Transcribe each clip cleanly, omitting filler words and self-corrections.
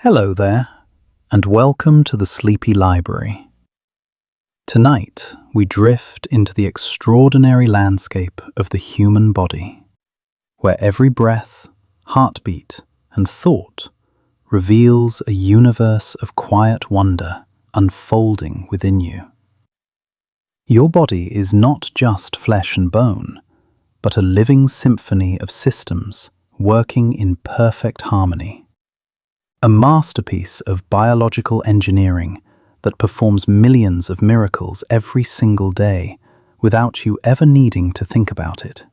Hello there, and welcome to the Sleepy Library. Tonight, we drift into the extraordinary landscape of the human body, where every breath, heartbeat, and thought reveals a universe of quiet wonder unfolding within you. Your body is not just flesh and bone, but a living symphony of systems working in perfect harmony. A masterpiece of biological engineering that performs millions of miracles every single day without you ever needing to think about it.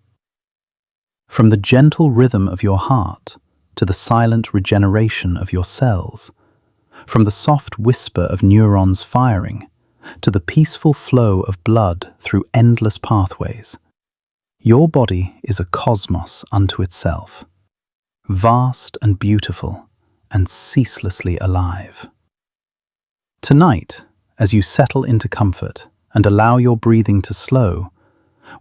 From the gentle rhythm of your heart to the silent regeneration of your cells, from the soft whisper of neurons firing to the peaceful flow of blood through endless pathways, your body is a cosmos unto itself, vast and beautiful, and ceaselessly alive. Tonight, as you settle into comfort and allow your breathing to slow,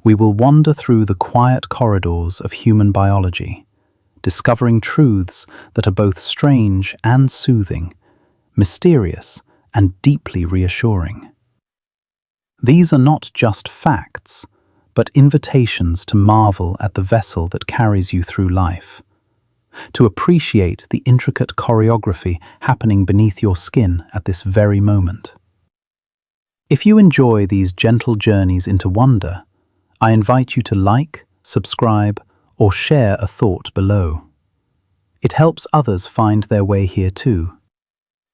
we will wander through the quiet corridors of human biology, discovering truths that are both strange and soothing, mysterious and deeply reassuring. These are not just facts, but invitations to marvel at the vessel that carries you through life, to appreciate the intricate choreography happening beneath your skin at this very moment. If you enjoy these gentle journeys into wonder, I invite you to like, subscribe, or share a thought below. It helps others find their way here too,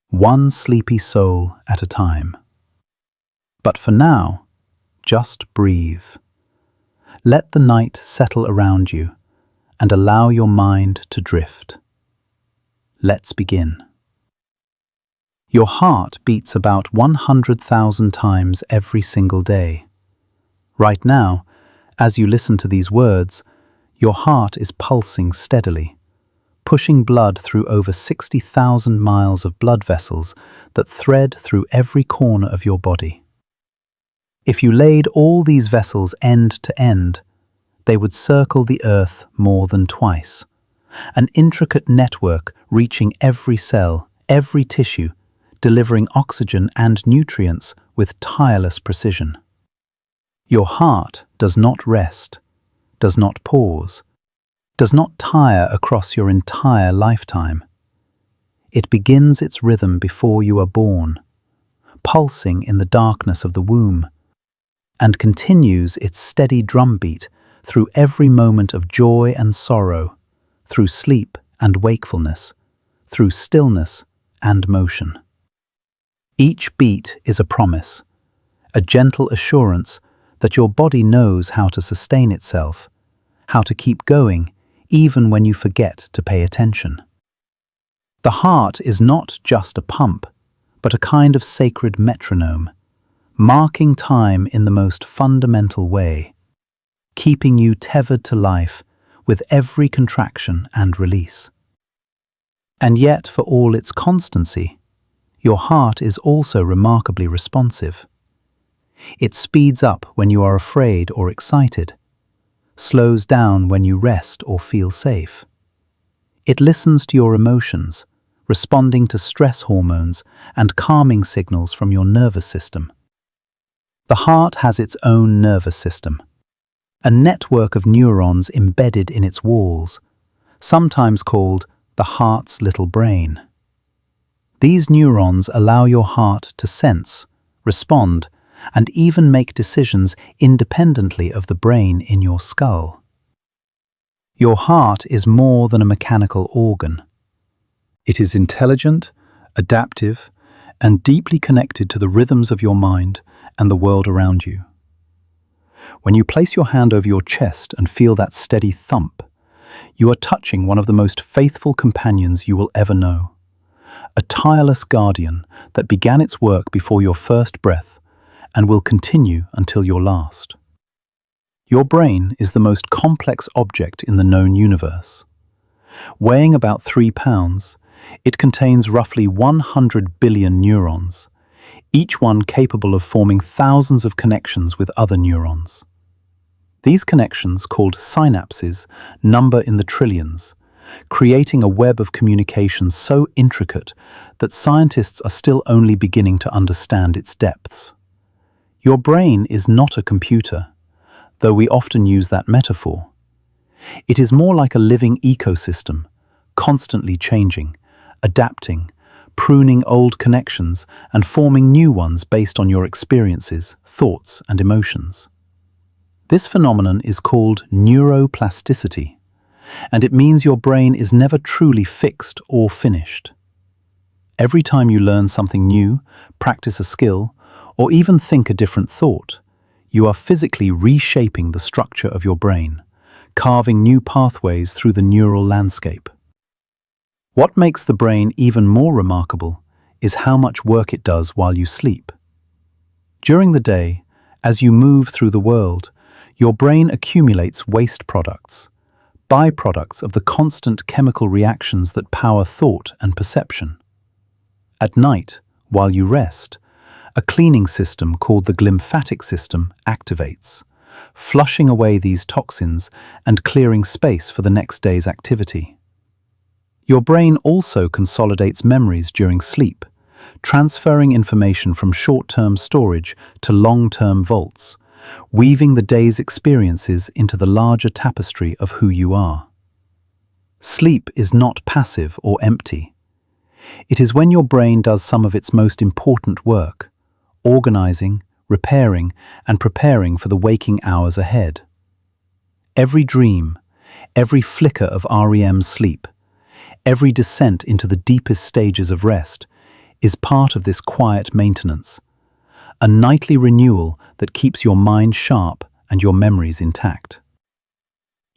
one sleepy soul at a time. But for now, just breathe. Let the night settle around you and allow your mind to drift. Let's begin. Your heart beats about 100,000 times every single day. Right now, as you listen to these words, your heart is pulsing steadily, pushing blood through over 60,000 miles of blood vessels that thread through every corner of your body. If you laid all these vessels end to end, they would circle the earth more than twice, an intricate network reaching every cell, every tissue, delivering oxygen and nutrients with tireless precision. Your heart does not rest, does not pause, does not tire across your entire lifetime. It begins its rhythm before you are born, pulsing in the darkness of the womb, and continues its steady drumbeat through every moment of joy and sorrow, through sleep and wakefulness, through stillness and motion. Each beat is a promise, a gentle assurance that your body knows how to sustain itself, how to keep going even when you forget to pay attention. The heart is not just a pump, but a kind of sacred metronome, marking time in the most fundamental way, keeping you tethered to life with every contraction and release. And yet, for all its constancy, your heart is also remarkably responsive. It speeds up when you are afraid or excited, slows down when you rest or feel safe. It listens to your emotions, responding to stress hormones and calming signals from your nervous system. The heart has its own nervous system, a network of neurons embedded in its walls, sometimes called the heart's little brain. These neurons allow your heart to sense, respond, and even make decisions independently of the brain in your skull. Your heart is more than a mechanical organ. It is intelligent, adaptive, and deeply connected to the rhythms of your mind and the world around you. When you place your hand over your chest and feel that steady thump, you are touching one of the most faithful companions you will ever know. A tireless guardian that began its work before your first breath and will continue until your last. Your brain is the most complex object in the known universe. Weighing about 3 pounds, it contains roughly 100 billion neurons, each one capable of forming thousands of connections with other neurons. These connections, called synapses, number in the trillions, creating a web of communication so intricate that scientists are still only beginning to understand its depths. Your brain is not a computer, though we often use that metaphor. It is more like a living ecosystem, constantly changing, adapting, pruning old connections and forming new ones based on your experiences, thoughts, and emotions. This phenomenon is called neuroplasticity, and it means your brain is never truly fixed or finished. Every time you learn something new, practice a skill, or even think a different thought, you are physically reshaping the structure of your brain, carving new pathways through the neural landscape. What makes the brain even more remarkable is how much work it does while you sleep. During the day, as you move through the world, your brain accumulates waste products, byproducts of the constant chemical reactions that power thought and perception. At night, while you rest, a cleaning system called the glymphatic system activates, flushing away these toxins and clearing space for the next day's activity. Your brain also consolidates memories during sleep, transferring information from short-term storage to long-term vaults, weaving the day's experiences into the larger tapestry of who you are. Sleep is not passive or empty. It is when your brain does some of its most important work, organizing, repairing, and preparing for the waking hours ahead. Every dream, every flicker of REM sleep, every descent into the deepest stages of rest is part of this quiet maintenance, a nightly renewal that keeps your mind sharp and your memories intact.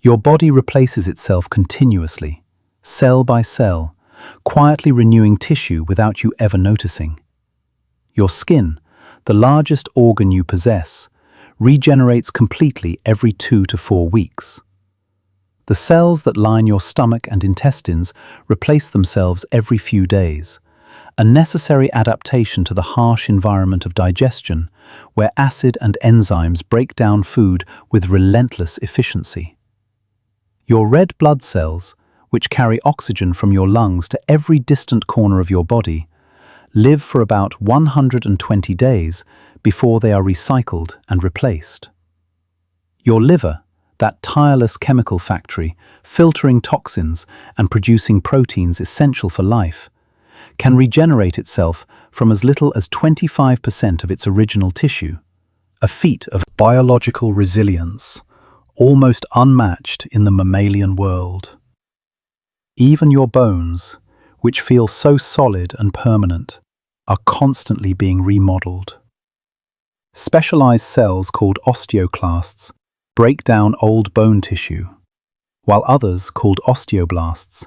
Your body replaces itself continuously, cell by cell, quietly renewing tissue without you ever noticing. Your skin, the largest organ you possess, regenerates completely every 2 to 4 weeks. The cells that line your stomach and intestines replace themselves every few days, a necessary adaptation to the harsh environment of digestion, where acid and enzymes break down food with relentless efficiency. Your red blood cells, which carry oxygen from your lungs to every distant corner of your body, live for about 120 days before they are recycled and replaced. Your liver, that tireless chemical factory, filtering toxins and producing proteins essential for life, can regenerate itself from as little as 25% of its original tissue, a feat of biological resilience, almost unmatched in the mammalian world. Even your bones, which feel so solid and permanent, are constantly being remodeled. Specialized cells called osteoclasts break down old bone tissue, while others, called osteoblasts,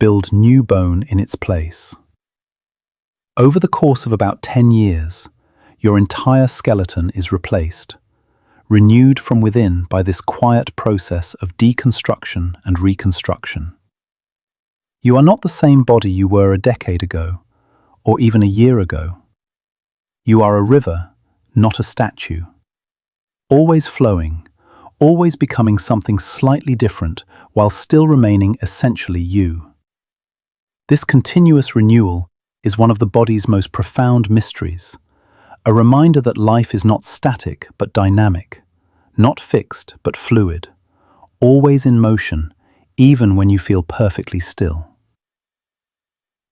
build new bone in its place. Over the course of about 10 years, your entire skeleton is replaced, renewed from within by this quiet process of deconstruction and reconstruction. You are not the same body you were a decade ago, or even a year ago. You are a river, not a statue. Always flowing, always becoming something slightly different while still remaining essentially you. This continuous renewal is one of the body's most profound mysteries, a reminder that life is not static but dynamic, not fixed but fluid, always in motion, even when you feel perfectly still.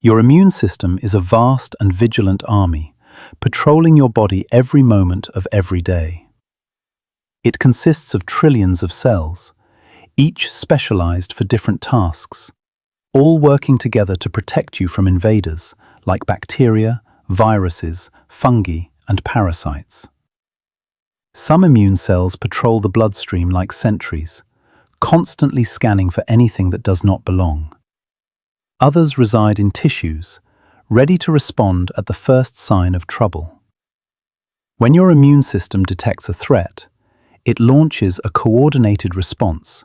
Your immune system is a vast and vigilant army, patrolling your body every moment of every day. It consists of trillions of cells, each specialized for different tasks, all working together to protect you from invaders like bacteria, viruses, fungi, and parasites. Some immune cells patrol the bloodstream like sentries, constantly scanning for anything that does not belong. Others reside in tissues, ready to respond at the first sign of trouble. When your immune system detects a threat, it launches a coordinated response,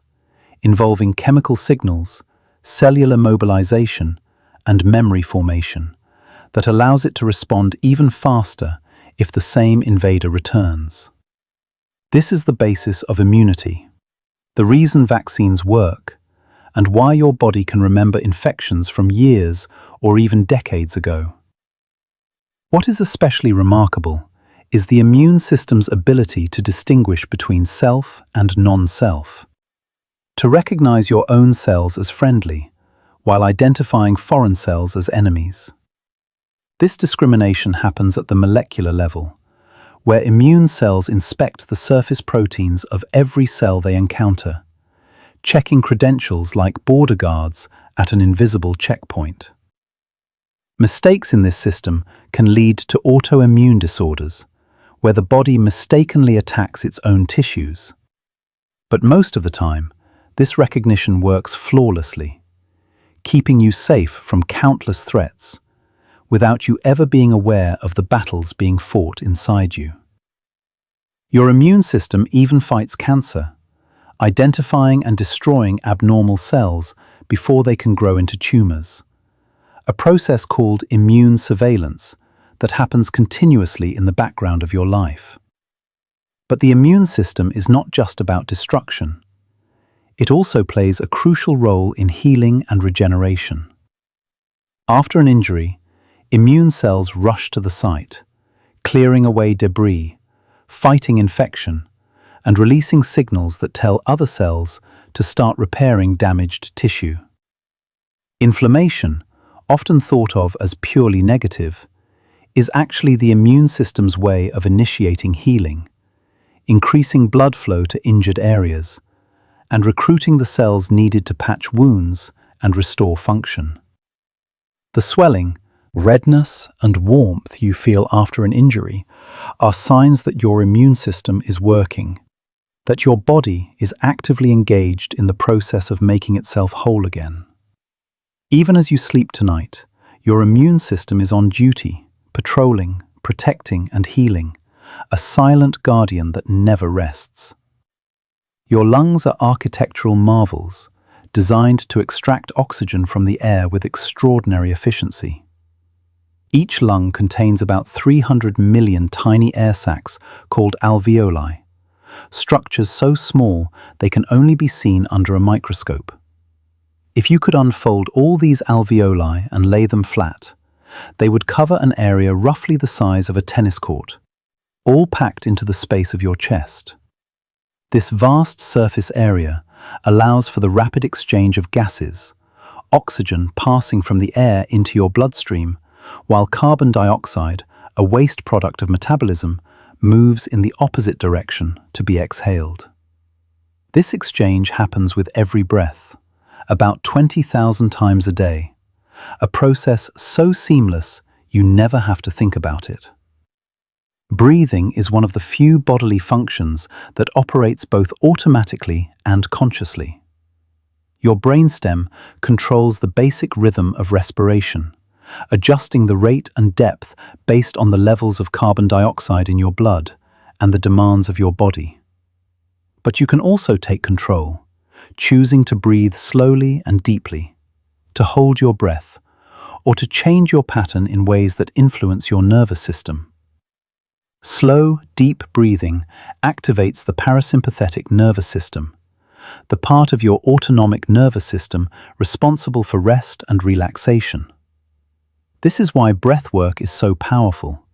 involving chemical signals, cellular mobilization, and memory formation, that allows it to respond even faster if the same invader returns. This is the basis of immunity, the reason vaccines work, and why your body can remember infections from years or even decades ago. What is especially remarkable is the immune system's ability to distinguish between self and non-self, to recognize your own cells as friendly, while identifying foreign cells as enemies. This discrimination happens at the molecular level, where immune cells inspect the surface proteins of every cell they encounter, checking credentials like border guards at an invisible checkpoint. Mistakes in this system can lead to autoimmune disorders, where the body mistakenly attacks its own tissues. But most of the time, this recognition works flawlessly, keeping you safe from countless threats, without you ever being aware of the battles being fought inside you. Your immune system even fights cancer, identifying and destroying abnormal cells before they can grow into tumors, a process called immune surveillance that happens continuously in the background of your life. But the immune system is not just about destruction. It also plays a crucial role in healing and regeneration. After an injury, immune cells rush to the site, clearing away debris, fighting infection, and releasing signals that tell other cells to start repairing damaged tissue. Inflammation, often thought of as purely negative, is actually the immune system's way of initiating healing, increasing blood flow to injured areas, and recruiting the cells needed to patch wounds and restore function. The swelling, redness, and warmth you feel after an injury are signs that your immune system is working, that your body is actively engaged in the process of making itself whole again. Even as you sleep tonight, your immune system is on duty, patrolling, protecting, and healing, a silent guardian that never rests. Your lungs are architectural marvels, designed to extract oxygen from the air with extraordinary efficiency. Each lung contains about 300 million tiny air sacs called alveoli, structures so small they can only be seen under a microscope. If you could unfold all these alveoli and lay them flat, they would cover an area roughly the size of a tennis court, all packed into the space of your chest. This vast surface area allows for the rapid exchange of gases, oxygen passing from the air into your bloodstream, while carbon dioxide, a waste product of metabolism, moves in the opposite direction to be exhaled. This exchange happens with every breath, about 20,000 times a day, a process so seamless you never have to think about it. Breathing is one of the few bodily functions that operates both automatically and consciously. Your brainstem controls the basic rhythm of respiration, adjusting the rate and depth based on the levels of carbon dioxide in your blood and the demands of your body. But you can also take control, choosing to breathe slowly and deeply, to hold your breath, or to change your pattern in ways that influence your nervous system. Slow, deep breathing activates the parasympathetic nervous system, the part of your autonomic nervous system responsible for rest and relaxation. This is why breath work is so powerful,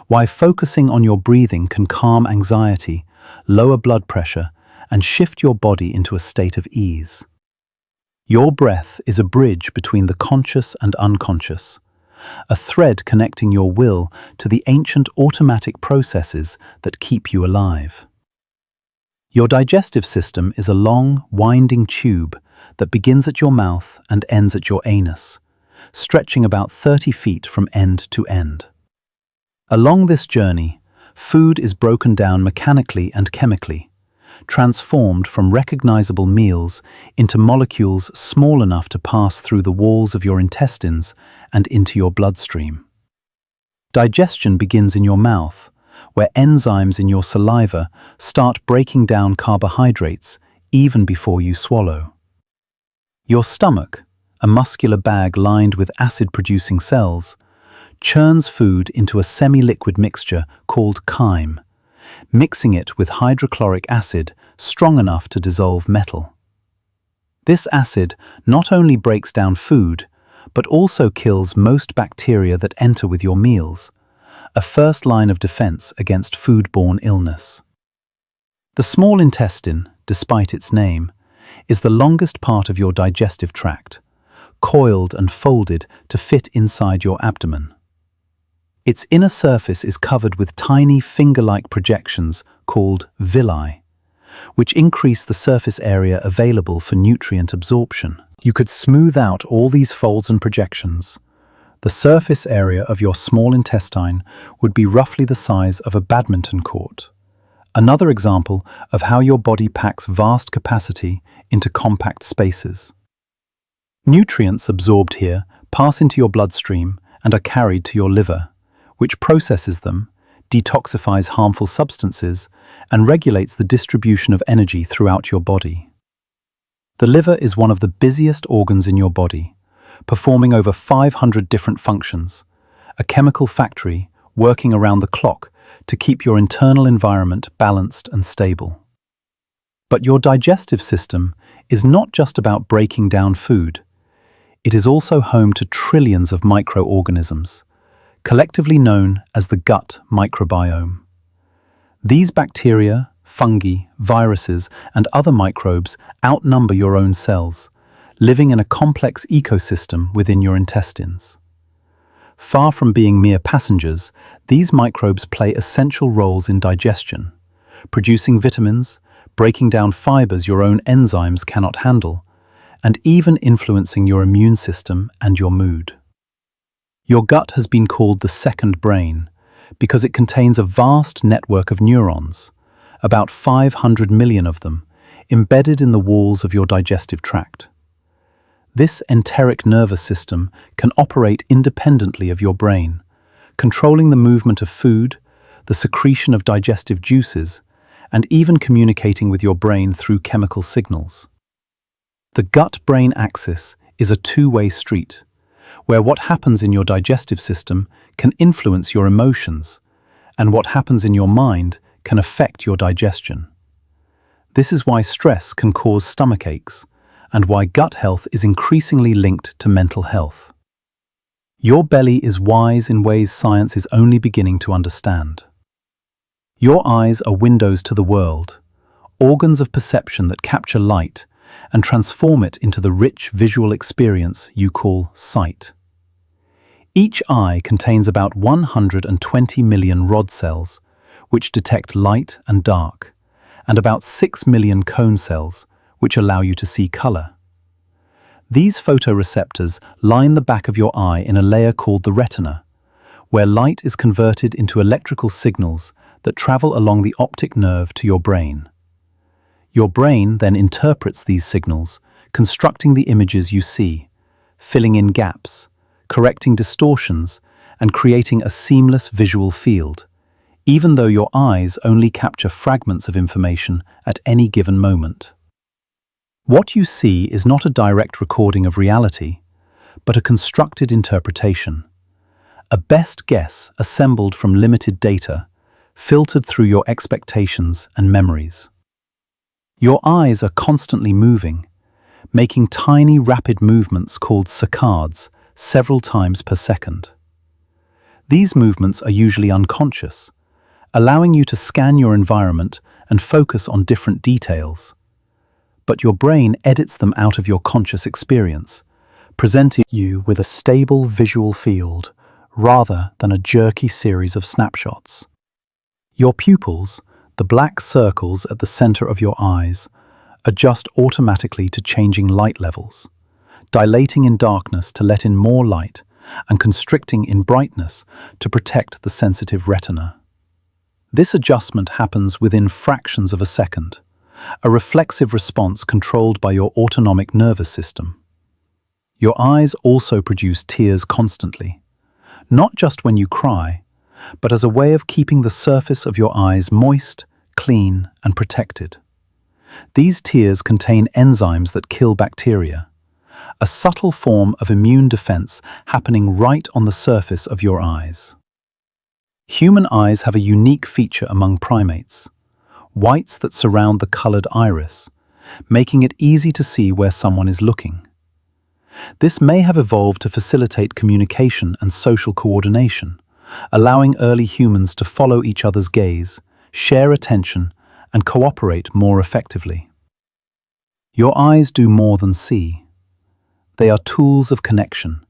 why focusing on your breathing can calm anxiety, lower blood pressure, and shift your body into a state of ease. Your breath is a bridge between the conscious and unconscious, a thread connecting your will to the ancient automatic processes that keep you alive. Your digestive system is a long, winding tube that begins at your mouth and ends at your anus, stretching about 30 feet from end to end. Along this journey, food is broken down mechanically and chemically, transformed from recognizable meals into molecules small enough to pass through the walls of your intestines and into your bloodstream. Digestion begins in your mouth, where enzymes in your saliva start breaking down carbohydrates even before you swallow. Your stomach, a muscular bag lined with acid-producing cells, churns food into a semi-liquid mixture called chyme, mixing it with hydrochloric acid strong enough to dissolve metal. This acid not only breaks down food, but also kills most bacteria that enter with your meals, a first line of defense against foodborne illness. The small intestine, despite its name, is the longest part of your digestive tract, coiled and folded to fit inside your abdomen. Its inner surface is covered with tiny finger-like projections called villi, which increase the surface area available for nutrient absorption. You could smooth out all these folds and projections. The surface area of your small intestine would be roughly the size of a badminton court. Another example of how your body packs vast capacity into compact spaces. Nutrients absorbed here pass into your bloodstream and are carried to your liver, which processes them, detoxifies harmful substances, and regulates the distribution of energy throughout your body. The liver is one of the busiest organs in your body, performing over 500 different functions, a chemical factory working around the clock to keep your internal environment balanced and stable. But your digestive system is not just about breaking down food. It is also home to trillions of microorganisms, collectively known as the gut microbiome. These bacteria, fungi, viruses, and other microbes outnumber your own cells, living in a complex ecosystem within your intestines. Far from being mere passengers, these microbes play essential roles in digestion, producing vitamins, breaking down fibers your own enzymes cannot handle, and even influencing your immune system and your mood. Your gut has been called the second brain because it contains a vast network of neurons, about 500 million of them, embedded in the walls of your digestive tract. This enteric nervous system can operate independently of your brain, controlling the movement of food, the secretion of digestive juices, and even communicating with your brain through chemical signals. The gut-brain axis is a two-way street, where what happens in your digestive system can influence your emotions, and what happens in your mind can affect your digestion. This is why stress can cause stomach aches, and why gut health is increasingly linked to mental health. Your belly is wise in ways science is only beginning to understand. Your eyes are windows to the world, organs of perception that capture light and transform it into the rich visual experience you call sight. Each eye contains about 120 million rod cells, which detect light and dark, and about 6 million cone cells, which allow you to see color. These photoreceptors line the back of your eye in a layer called the retina, where light is converted into electrical signals that travel along the optic nerve to your brain. Your brain then interprets these signals, constructing the images you see, filling in gaps, correcting distortions, and creating a seamless visual field, even though your eyes only capture fragments of information at any given moment. What you see is not a direct recording of reality, but a constructed interpretation, a best guess assembled from limited data, filtered through your expectations and memories. Your eyes are constantly moving, making tiny rapid movements called saccades several times per second. These movements are usually unconscious, allowing you to scan your environment and focus on different details. But your brain edits them out of your conscious experience, presenting you with a stable visual field rather than a jerky series of snapshots. Your pupils, the black circles at the center of your eyes, adjust automatically to changing light levels, dilating in darkness to let in more light and constricting in brightness to protect the sensitive retina. This adjustment happens within fractions of a second, a reflexive response controlled by your autonomic nervous system. Your eyes also produce tears constantly, not just when you cry, but as a way of keeping the surface of your eyes moist, clean, and protected. These tears contain enzymes that kill bacteria, a subtle form of immune defense happening right on the surface of your eyes. Human eyes have a unique feature among primates: whites that surround the colored iris, making it easy to see where someone is looking. This may have evolved to facilitate communication and social coordination, allowing early humans to follow each other's gaze, share attention, and cooperate more effectively. Your eyes do more than see. They are tools of connection,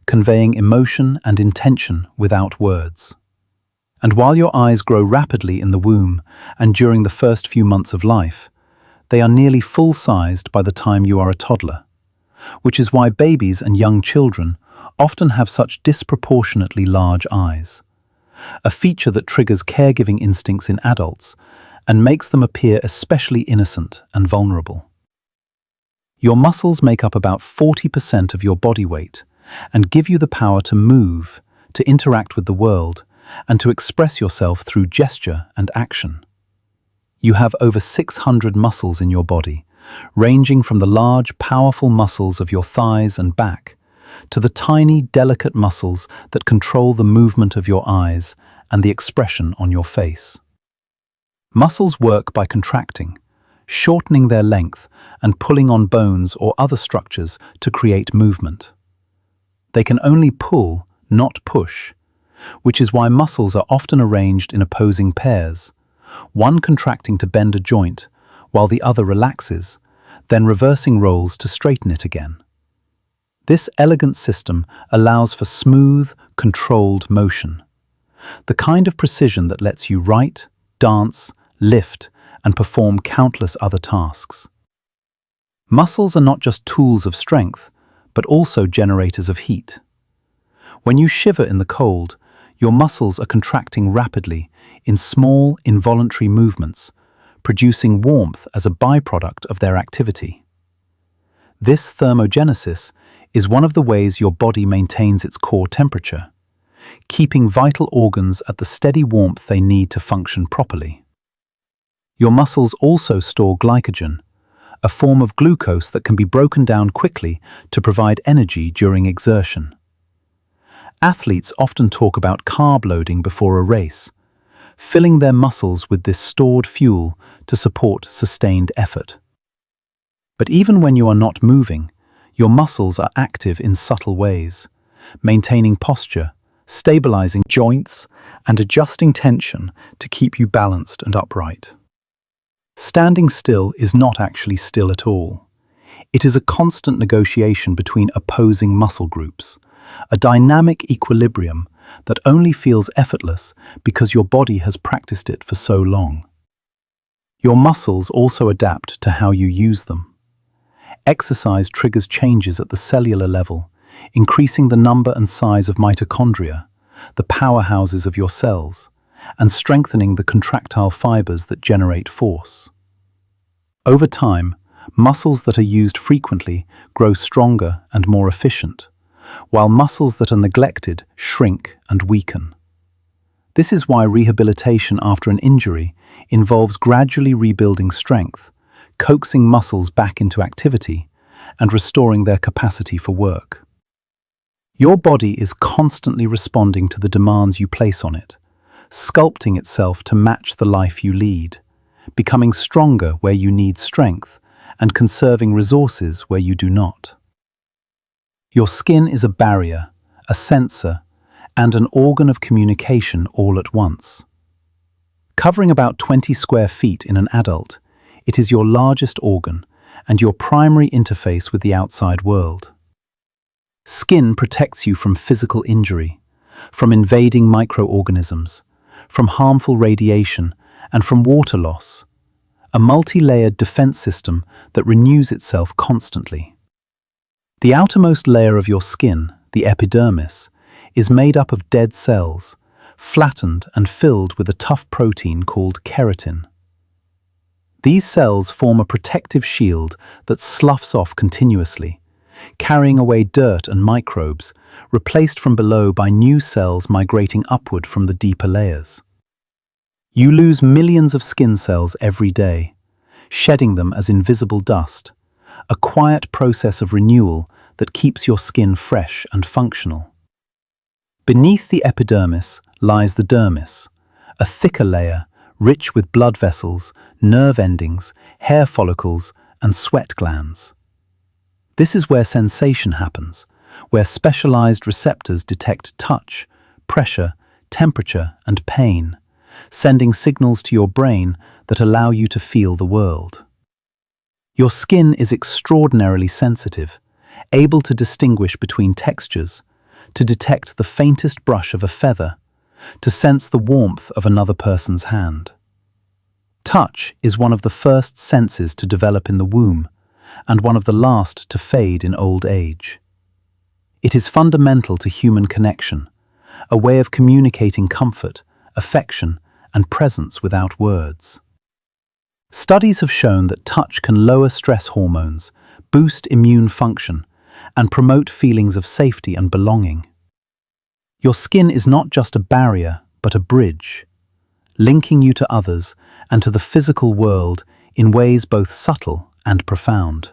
conveying emotion and intention without words. And while your eyes grow rapidly in the womb and during the first few months of life, they are nearly full-sized by the time you are a toddler, which is why babies and young children often have such disproportionately large eyes, a feature that triggers caregiving instincts in adults and makes them appear especially innocent and vulnerable. Your muscles make up about 40% of your body weight and give you the power to move, to interact with the world, and to express yourself through gesture and action. You have over 600 muscles in your body, ranging from the large, powerful muscles of your thighs and back to the tiny, delicate muscles that control the movement of your eyes and the expression on your face. Muscles work by contracting, shortening their length and pulling on bones or other structures to create movement. They can only pull, not push, which is why muscles are often arranged in opposing pairs, one contracting to bend a joint while the other relaxes, then reversing roles to straighten it again. This elegant system allows for smooth, controlled motion, the kind of precision that lets you write, dance, lift, and perform countless other tasks. Muscles are not just tools of strength, but also generators of heat. When you shiver in the cold, your muscles are contracting rapidly in small, involuntary movements, producing warmth as a byproduct of their activity. This thermogenesis is one of the ways your body maintains its core temperature, keeping vital organs at the steady warmth they need to function properly. Your muscles also store glycogen, a form of glucose that can be broken down quickly to provide energy during exertion. Athletes often talk about carb loading before a race, filling their muscles with this stored fuel to support sustained effort. But even when you are not moving, your muscles are active in subtle ways, maintaining posture, stabilizing joints, and adjusting tension to keep you balanced and upright. Standing still is not actually still at all. It is a constant negotiation between opposing muscle groups, a dynamic equilibrium that only feels effortless because your body has practiced it for so long. Your muscles also adapt to how you use them. Exercise triggers changes at the cellular level, increasing the number and size of mitochondria, the powerhouses of your cells, and strengthening the contractile fibers that generate force. Over time, muscles that are used frequently grow stronger and more efficient, while muscles that are neglected shrink and weaken. This is why rehabilitation after an injury involves gradually rebuilding strength, coaxing muscles back into activity, and restoring their capacity for work. Your body is constantly responding to the demands you place on it, sculpting itself to match the life you lead, becoming stronger where you need strength, and conserving resources where you do not. Your skin is a barrier, a sensor, and an organ of communication all at once. Covering about 20 square feet in an adult, it is your largest organ and your primary interface with the outside world. Skin protects you from physical injury, from invading microorganisms, from harmful radiation, and from water loss, a multi-layered defense system that renews itself constantly. The outermost layer of your skin, the epidermis, is made up of dead cells, flattened and filled with a tough protein called keratin. These cells form a protective shield that sloughs off continuously, carrying away dirt and microbes, replaced from below by new cells migrating upward from the deeper layers. You lose millions of skin cells every day, shedding them as invisible dust, a quiet process of renewal that keeps your skin fresh and functional. Beneath the epidermis lies the dermis, a thicker layer rich with blood vessels, nerve endings, hair follicles, and sweat glands. This is where sensation happens, where specialized receptors detect touch, pressure, temperature, and pain, sending signals to your brain that allow you to feel the world. Your skin is extraordinarily sensitive, able to distinguish between textures, to detect the faintest brush of a feather, to sense the warmth of another person's hand. Touch is one of the first senses to develop in the womb, and one of the last to fade in old age. It is fundamental to human connection, a way of communicating comfort, affection, and presence without words. Studies have shown that touch can lower stress hormones, boost immune function, and promote feelings of safety and belonging. Your skin is not just a barrier, but a bridge, linking you to others and to the physical world in ways both subtle and profound.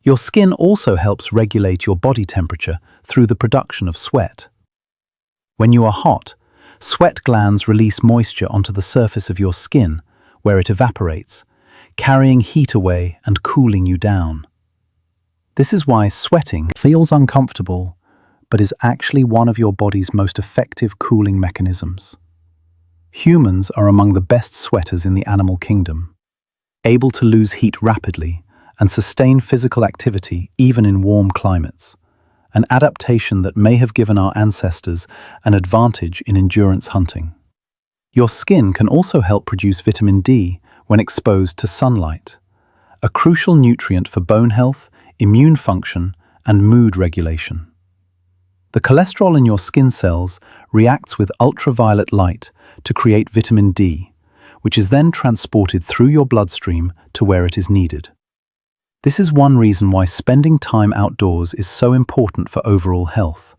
Your skin also helps regulate your body temperature through the production of sweat. When you are hot, sweat glands release moisture onto the surface of your skin, where it evaporates, carrying heat away and cooling you down. This is why sweating feels uncomfortable, but is actually one of your body's most effective cooling mechanisms. Humans are among the best sweaters in the animal kingdom, able to lose heat rapidly and sustain physical activity even in warm climates, an adaptation that may have given our ancestors an advantage in endurance hunting. Your skin can also help produce vitamin D when exposed to sunlight, a crucial nutrient for bone health, immune function, and mood regulation. The cholesterol in your skin cells reacts with ultraviolet light to create vitamin D, which is then transported through your bloodstream to where it is needed. This is one reason why spending time outdoors is so important for overall health,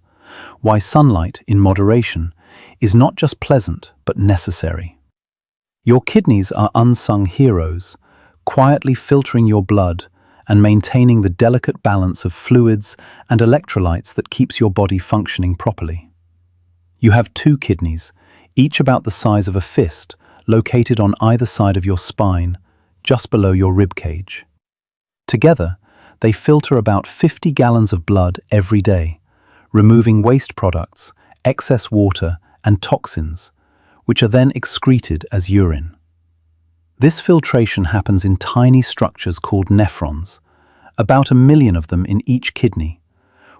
why sunlight, in moderation, is not just pleasant but necessary. Your kidneys are unsung heroes, quietly filtering your blood and maintaining the delicate balance of fluids and electrolytes that keeps your body functioning properly. You have 2 kidneys, each about the size of a fist, located on either side of your spine, just below your rib cage. Together, they filter about 50 gallons of blood every day, removing waste products, excess water, and toxins, which are then excreted as urine. This filtration happens in tiny structures called nephrons, about 1 million of them in each kidney,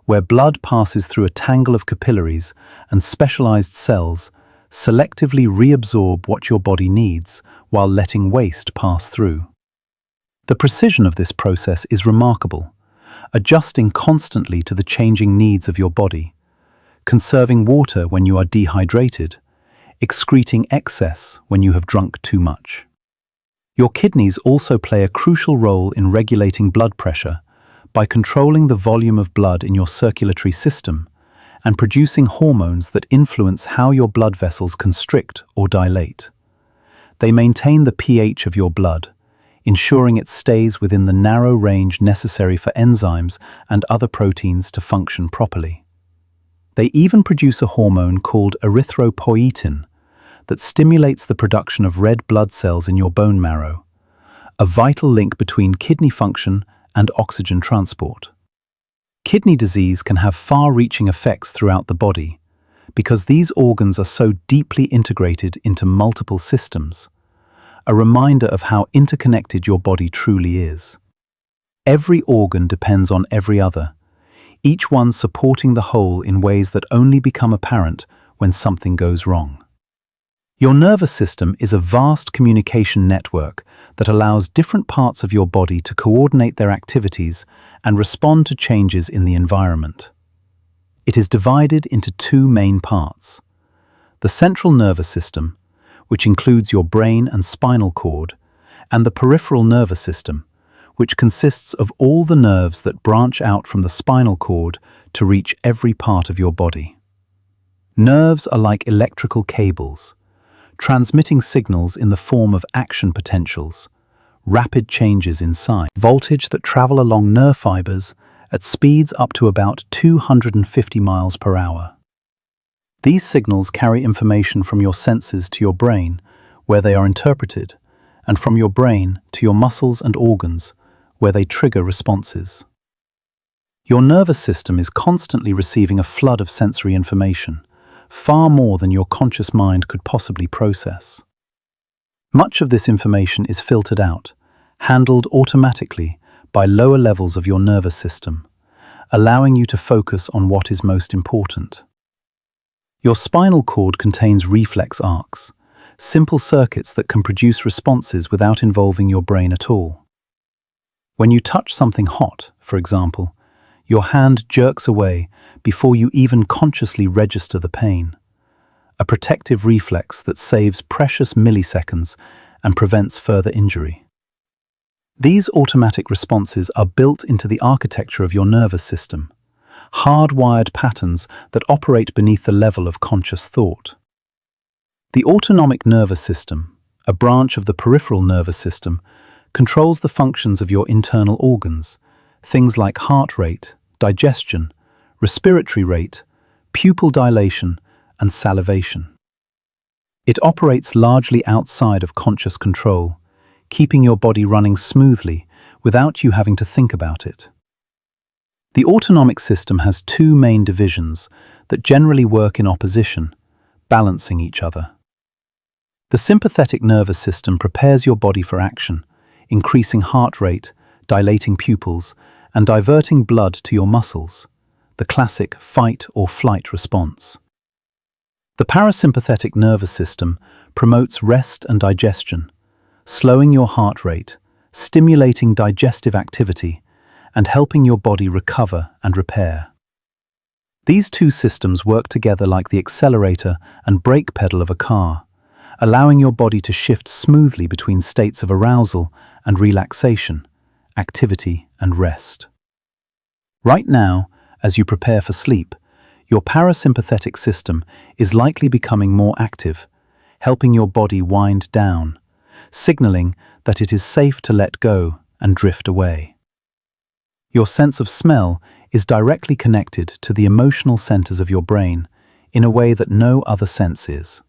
where blood passes through a tangle of capillaries and specialized cells selectively reabsorb what your body needs while letting waste pass through. The precision of this process is remarkable, adjusting constantly to the changing needs of your body, conserving water when you are dehydrated, excreting excess when you have drunk too much. Your kidneys also play a crucial role in regulating blood pressure by controlling the volume of blood in your circulatory system and producing hormones that influence how your blood vessels constrict or dilate. They maintain the pH of your blood, ensuring it stays within the narrow range necessary for enzymes and other proteins to function properly. They even produce a hormone called erythropoietin that stimulates the production of red blood cells in your bone marrow, a vital link between kidney function and oxygen transport. Kidney disease can have far-reaching effects throughout the body because these organs are so deeply integrated into multiple systems, a reminder of how interconnected your body truly is. Every organ depends on every other, each one supporting the whole in ways that only become apparent when something goes wrong. Your nervous system is a vast communication network that allows different parts of your body to coordinate their activities and respond to changes in the environment. It is divided into 2 main parts: the central nervous system, which includes your brain and spinal cord, and the peripheral nervous system, which consists of all the nerves that branch out from the spinal cord to reach every part of your body. Nerves are like electrical cables, transmitting signals in the form of action potentials, rapid changes in size, voltage that travel along nerve fibers at speeds up to about 250 miles per hour. These signals carry information from your senses to your brain, where they are interpreted, and from your brain to your muscles and organs, where they trigger responses. Your nervous system is constantly receiving a flood of sensory information, far more than your conscious mind could possibly process. Much of this information is filtered out, handled automatically by lower levels of your nervous system, allowing you to focus on what is most important. Your spinal cord contains reflex arcs, simple circuits that can produce responses without involving your brain at all. When you touch something hot, for example, your hand jerks away before you even consciously register the pain, a protective reflex that saves precious milliseconds and prevents further injury. These automatic responses are built into the architecture of your nervous system, hardwired patterns that operate beneath the level of conscious thought. The autonomic nervous system, a branch of the peripheral nervous system, controls the functions of your internal organs, things like heart rate, digestion, respiratory rate, pupil dilation, and salivation. It operates largely outside of conscious control, keeping your body running smoothly without you having to think about it. The autonomic system has two main divisions that generally work in opposition, balancing each other. The sympathetic nervous system prepares your body for action, increasing heart rate, dilating pupils, and diverting blood to your muscles, the classic fight or flight response. The parasympathetic nervous system promotes rest and digestion, slowing your heart rate, stimulating digestive activity, and helping your body recover and repair. These two systems work together like the accelerator and brake pedal of a car, allowing your body to shift smoothly between states of arousal and relaxation, activity and rest. Right now, as you prepare for sleep, your parasympathetic system is likely becoming more active, helping your body wind down, signaling that it is safe to let go and drift away. Your sense of smell is directly connected to the emotional centers of your brain in a way that no other sense is.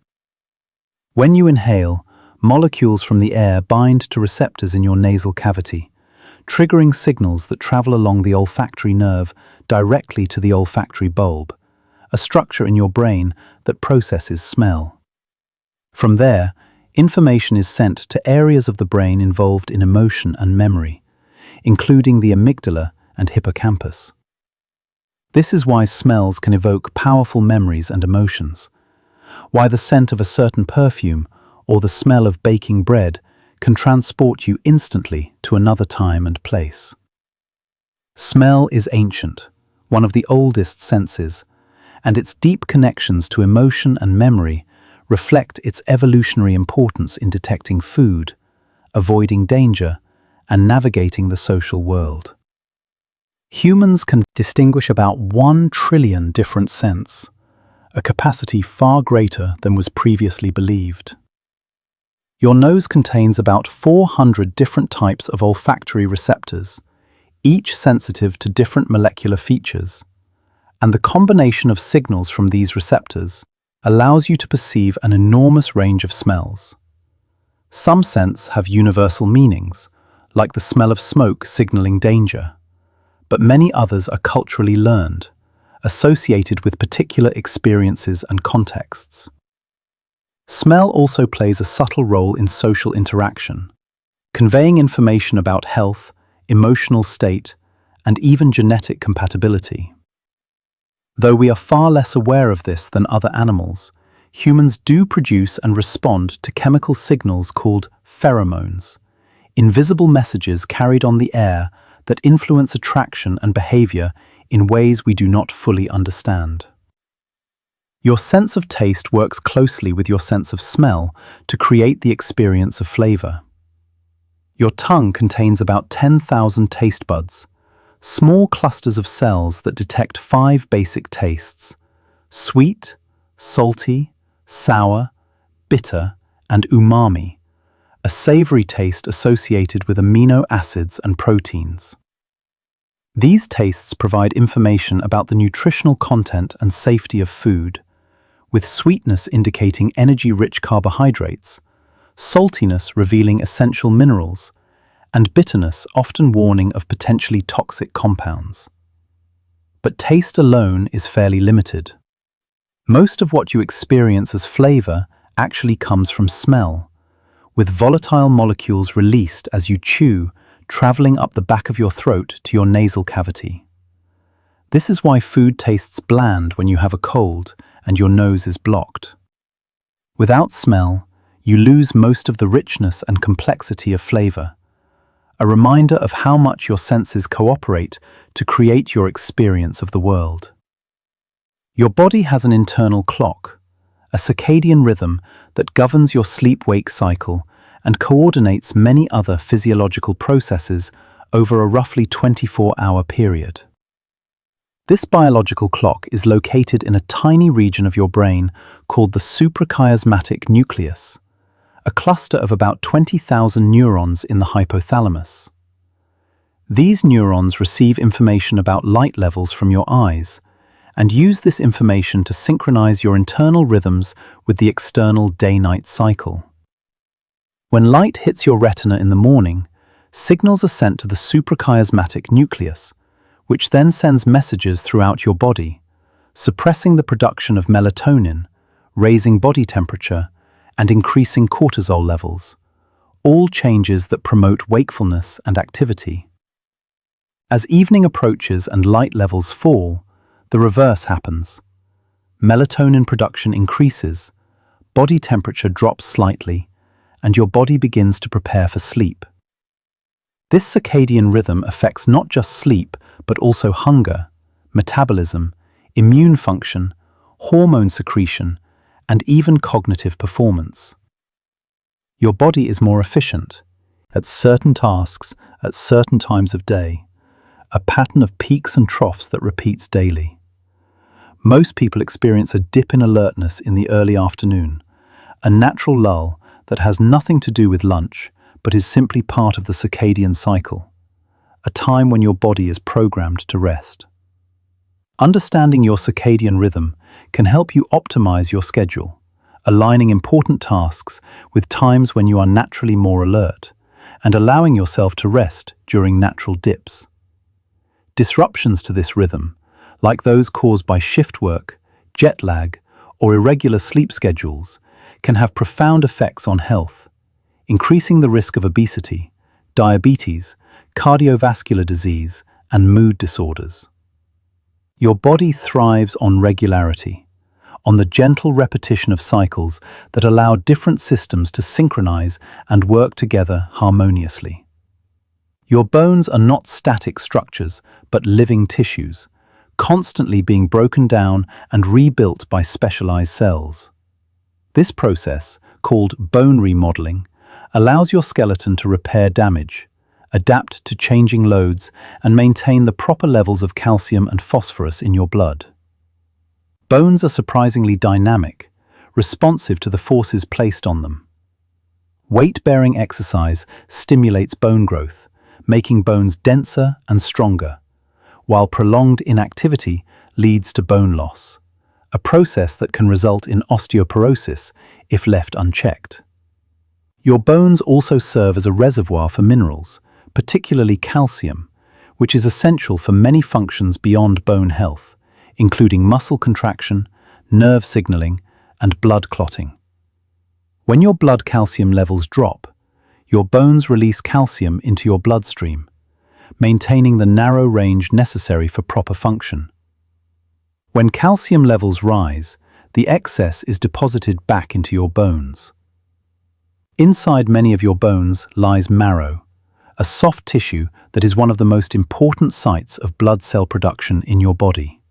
When you inhale, molecules from the air bind to receptors in your nasal cavity, triggering signals that travel along the olfactory nerve directly to the olfactory bulb, a structure in your brain that processes smell. From there, information is sent to areas of the brain involved in emotion and memory, including the amygdala and hippocampus. This is why smells can evoke powerful memories and emotions, why the scent of a certain perfume or the smell of baking bread can transport you instantly to another time and place. Smell is ancient, one of the oldest senses, and its deep connections to emotion and memory reflect its evolutionary importance in detecting food, avoiding danger, and navigating the social world. Humans can distinguish about 1 trillion different scents, a capacity far greater than was previously believed. Your nose contains about 400 different types of olfactory receptors, each sensitive to different molecular features, and the combination of signals from these receptors allows you to perceive an enormous range of smells. Some scents have universal meanings, like the smell of smoke signaling danger, but many others are culturally learned, associated with particular experiences and contexts. Smell also plays a subtle role in social interaction, conveying information about health, emotional state, and even genetic compatibility. Though we are far less aware of this than other animals, humans do produce and respond to chemical signals called pheromones, invisible messages carried on the air that influence attraction and behavior in ways we do not fully understand. Your sense of taste works closely with your sense of smell to create the experience of flavor. Your tongue contains about 10,000 taste buds, small clusters of cells that detect 5 basic tastes: sweet, salty, sour, bitter, and umami, a savory taste associated with amino acids and proteins. These tastes provide information about the nutritional content and safety of food, with sweetness indicating energy-rich carbohydrates, saltiness revealing essential minerals, and bitterness often warning of potentially toxic compounds. But taste alone is fairly limited. Most of what you experience as flavor actually comes from smell, with volatile molecules released as you chew, traveling up the back of your throat to your nasal cavity. This is why food tastes bland when you have a cold and your nose is blocked. Without smell, you lose most of the richness and complexity of flavor, a reminder of how much your senses cooperate to create your experience of the world. Your body has an internal clock, a circadian rhythm that governs your sleep-wake cycle and coordinates many other physiological processes over a roughly 24-hour period. This biological clock is located in a tiny region of your brain called the suprachiasmatic nucleus, a cluster of about 20,000 neurons in the hypothalamus. These neurons receive information about light levels from your eyes and use this information to synchronize your internal rhythms with the external day-night cycle. When light hits your retina in the morning, signals are sent to the suprachiasmatic nucleus, which then sends messages throughout your body, suppressing the production of melatonin, raising body temperature, and increasing cortisol levels, all changes that promote wakefulness and activity. As evening approaches and light levels fall, the reverse happens. Melatonin production increases, body temperature drops slightly, and your body begins to prepare for sleep. This circadian rhythm affects not just sleep, but also hunger, metabolism, immune function, hormone secretion, and even cognitive performance. Your body is more efficient at certain tasks at certain times of day, a pattern of peaks and troughs that repeats daily. Most people experience a dip in alertness in the early afternoon, a natural lull that has nothing to do with lunch, but is simply part of the circadian cycle, a time when your body is programmed to rest. Understanding your circadian rhythm can help you optimize your schedule, aligning important tasks with times when you are naturally more alert, and allowing yourself to rest during natural dips. Disruptions to this rhythm, like those caused by shift work, jet lag, or irregular sleep schedules, can have profound effects on health, increasing the risk of obesity, diabetes, cardiovascular disease, and mood disorders. Your body thrives on regularity, on the gentle repetition of cycles that allow different systems to synchronize and work together harmoniously. Your bones are not static structures, but living tissues, constantly being broken down and rebuilt by specialized cells. This process, called bone remodeling, allows your skeleton to repair damage, adapt to changing loads, and maintain the proper levels of calcium and phosphorus in your blood. Bones are surprisingly dynamic, responsive to the forces placed on them. Weight-bearing exercise stimulates bone growth, making bones denser and stronger, while prolonged inactivity leads to bone loss, a process that can result in osteoporosis if left unchecked. Your bones also serve as a reservoir for minerals, particularly calcium, which is essential for many functions beyond bone health, including muscle contraction, nerve signaling, and blood clotting. When your blood calcium levels drop, your bones release calcium into your bloodstream, maintaining the narrow range necessary for proper function. When calcium levels rise, the excess is deposited back into your bones. Inside many of your bones lies marrow, a soft tissue that is one of the most important sites of blood cell production in your body.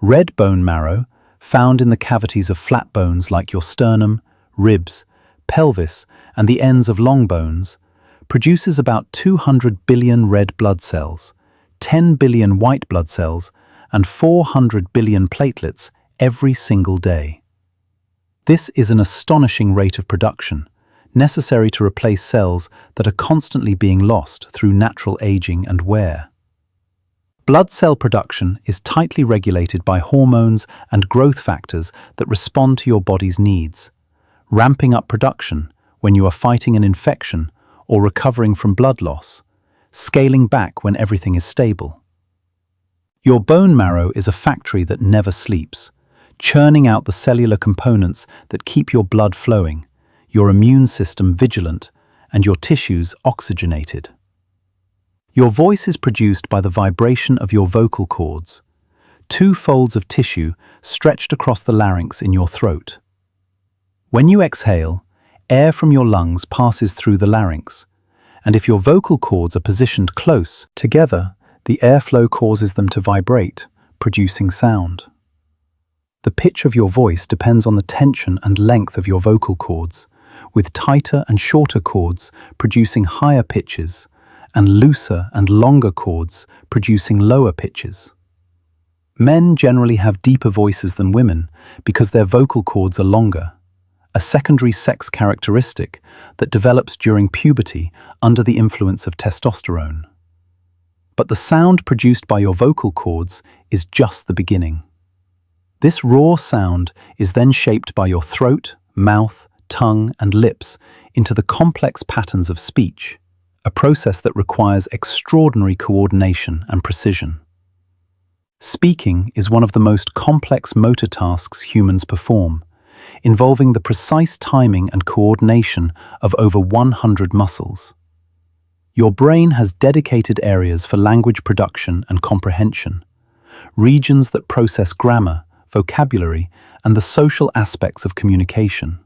Red bone marrow, found in the cavities of flat bones like your sternum, ribs, pelvis, and the ends of long bones, produces about 200 billion red blood cells, 10 billion white blood cells, and 400 billion platelets every single day. This is an astonishing rate of production, necessary to replace cells that are constantly being lost through natural aging and wear. Blood cell production is tightly regulated by hormones and growth factors that respond to your body's needs, ramping up production when you are fighting an infection or recovering from blood loss, scaling back when everything is stable. Your bone marrow is a factory that never sleeps, churning out the cellular components that keep your blood flowing, your immune system vigilant, and your tissues oxygenated. Your voice is produced by the vibration of your vocal cords, two folds of tissue stretched across the larynx in your throat. When you exhale, air from your lungs passes through the larynx, and if your vocal cords are positioned close together, the airflow causes them to vibrate, producing sound. The pitch of your voice depends on the tension and length of your vocal cords, with tighter and shorter cords producing higher pitches, and looser and longer cords producing lower pitches. Men generally have deeper voices than women because their vocal cords are longer, a secondary sex characteristic that develops during puberty under the influence of testosterone. But the sound produced by your vocal cords is just the beginning. This raw sound is then shaped by your throat, mouth, tongue, and lips into the complex patterns of speech, a process that requires extraordinary coordination and precision. Speaking is one of the most complex motor tasks humans perform, involving the precise timing and coordination of over 100 muscles. Your brain has dedicated areas for language production and comprehension, regions that process grammar, vocabulary, and the social aspects of communication.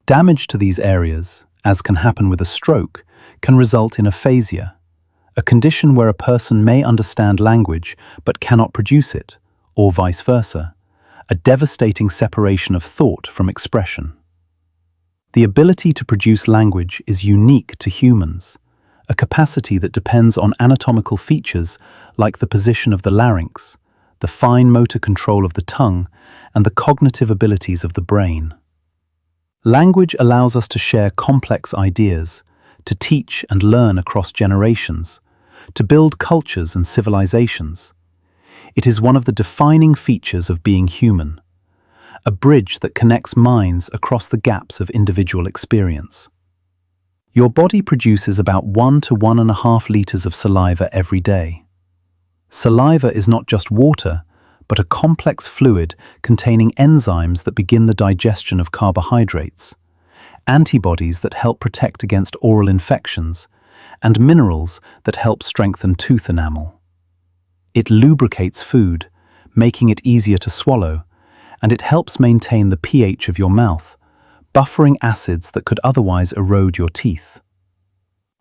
Damage to these areas, as can happen with a stroke, can result in aphasia, a condition where a person may understand language but cannot produce it, or vice versa, a devastating separation of thought from expression. The ability to produce language is unique to humans, a capacity that depends on anatomical features like the position of the larynx, the fine motor control of the tongue, and the cognitive abilities of the brain. Language allows us to share complex ideas, to teach and learn across generations, to build cultures and civilizations. It is one of the defining features of being human, a bridge that connects minds across the gaps of individual experience. Your body produces about 1 to 1.5 liters of saliva every day. Saliva is not just water, but a complex fluid containing enzymes that begin the digestion of carbohydrates, antibodies that help protect against oral infections, and minerals that help strengthen tooth enamel. It lubricates food, making it easier to swallow, and it helps maintain the pH of your mouth, buffering acids that could otherwise erode your teeth.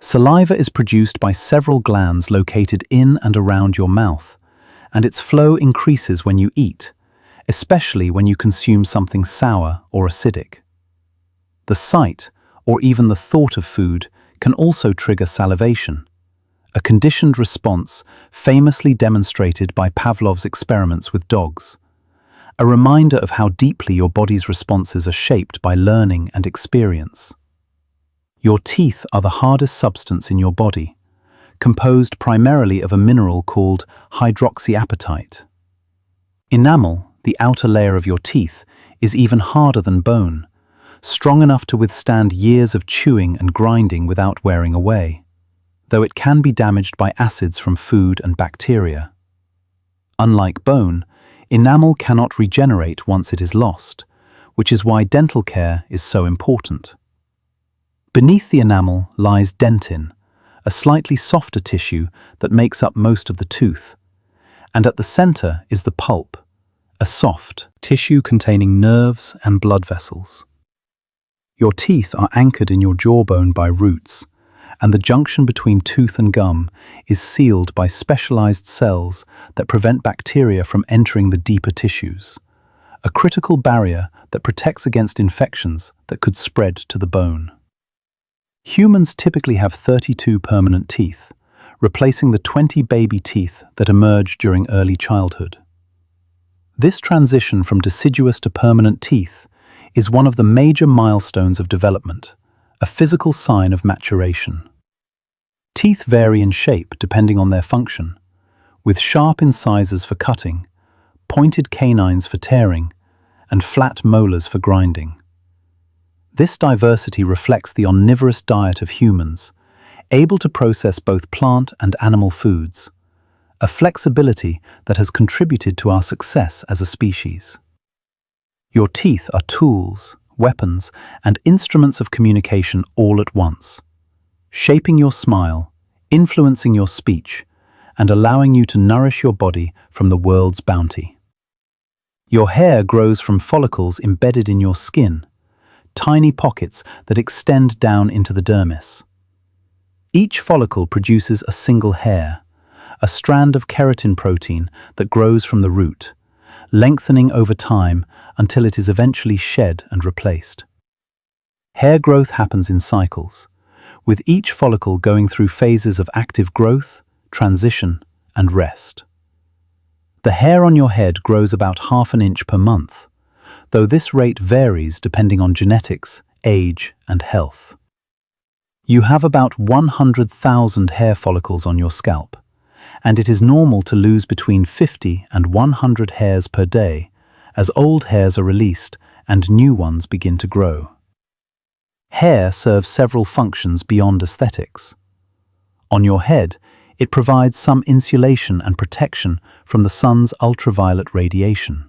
Saliva is produced by several glands located in and around your mouth, and its flow increases when you eat, especially when you consume something sour or acidic. The sight, or even the thought of food, can also trigger salivation, a conditioned response famously demonstrated by Pavlov's experiments with dogs, a reminder of how deeply your body's responses are shaped by learning and experience. Your teeth are the hardest substance in your body, composed primarily of a mineral called hydroxyapatite. Enamel, the outer layer of your teeth, is even harder than bone, strong enough to withstand years of chewing and grinding without wearing away, though it can be damaged by acids from food and bacteria. Unlike bone, enamel cannot regenerate once it is lost, which is why dental care is so important. Beneath the enamel lies dentin, a slightly softer tissue that makes up most of the tooth, and at the center is the pulp, a soft tissue containing nerves and blood vessels. Your teeth are anchored in your jawbone by roots, and the junction between tooth and gum is sealed by specialized cells that prevent bacteria from entering the deeper tissues, a critical barrier that protects against infections that could spread to the bone. Humans typically have 32 permanent teeth, replacing the 20 baby teeth that emerge during early childhood. This transition from deciduous to permanent teeth is one of the major milestones of development, a physical sign of maturation. Teeth vary in shape depending on their function, with sharp incisors for cutting, pointed canines for tearing, and flat molars for grinding. This diversity reflects the omnivorous diet of humans, able to process both plant and animal foods, a flexibility that has contributed to our success as a species. Your teeth are tools, weapons, and instruments of communication all at once, shaping your smile, influencing your speech, and allowing you to nourish your body from the world's bounty. Your hair grows from follicles embedded in your skin, tiny pockets that extend down into the dermis. Each follicle produces a single hair, a strand of keratin protein that grows from the root, lengthening over time until it is eventually shed and replaced. Hair growth happens in cycles, with each follicle going through phases of active growth, transition, and rest. The hair on your head grows about ½ an inch per month, though this rate varies depending on genetics, age, and health. You have about 100,000 hair follicles on your scalp, and it is normal to lose between 50 and 100 hairs per day as old hairs are released and new ones begin to grow. Hair serves several functions beyond aesthetics. On your head, it provides some insulation and protection from the sun's ultraviolet radiation.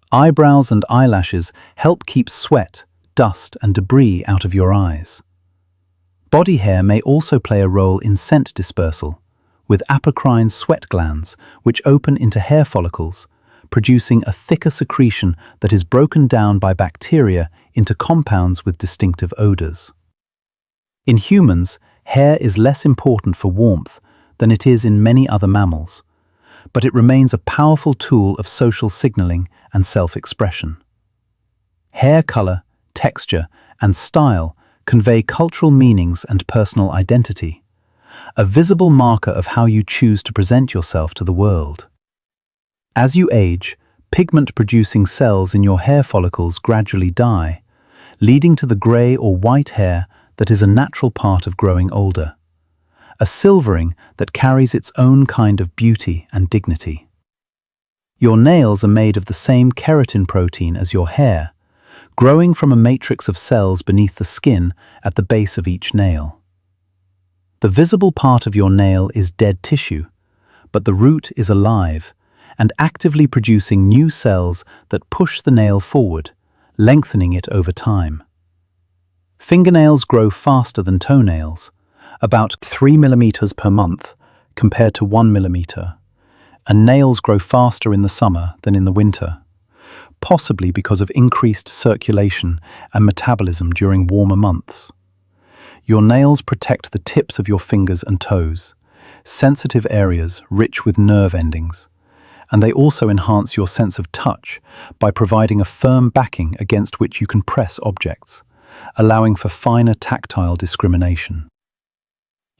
Eyebrows and eyelashes help keep sweat, dust, and debris out of your eyes. Body hair may also play a role in scent dispersal, with apocrine sweat glands which open into hair follicles, producing a thicker secretion that is broken down by bacteria into compounds with distinctive odors. In humans, hair is less important for warmth than it is in many other mammals, but it remains a powerful tool of social signaling and self-expression. Hair color, texture, and style convey cultural meanings and personal identity, a visible marker of how you choose to present yourself to the world. As you age, pigment-producing cells in your hair follicles gradually die, leading to the gray or white hair that is a natural part of growing older, a silvering that carries its own kind of beauty and dignity. Your nails are made of the same keratin protein as your hair, growing from a matrix of cells beneath the skin at the base of each nail. The visible part of your nail is dead tissue, but the root is alive and actively producing new cells that push the nail forward, lengthening it over time. Fingernails grow faster than toenails, about 3 millimeters per month compared to 1 millimeter, and nails grow faster in the summer than in the winter, possibly because of increased circulation and metabolism during warmer months. Your nails protect the tips of your fingers and toes, sensitive areas rich with nerve endings, and they also enhance your sense of touch by providing a firm backing against which you can press objects, allowing for finer tactile discrimination.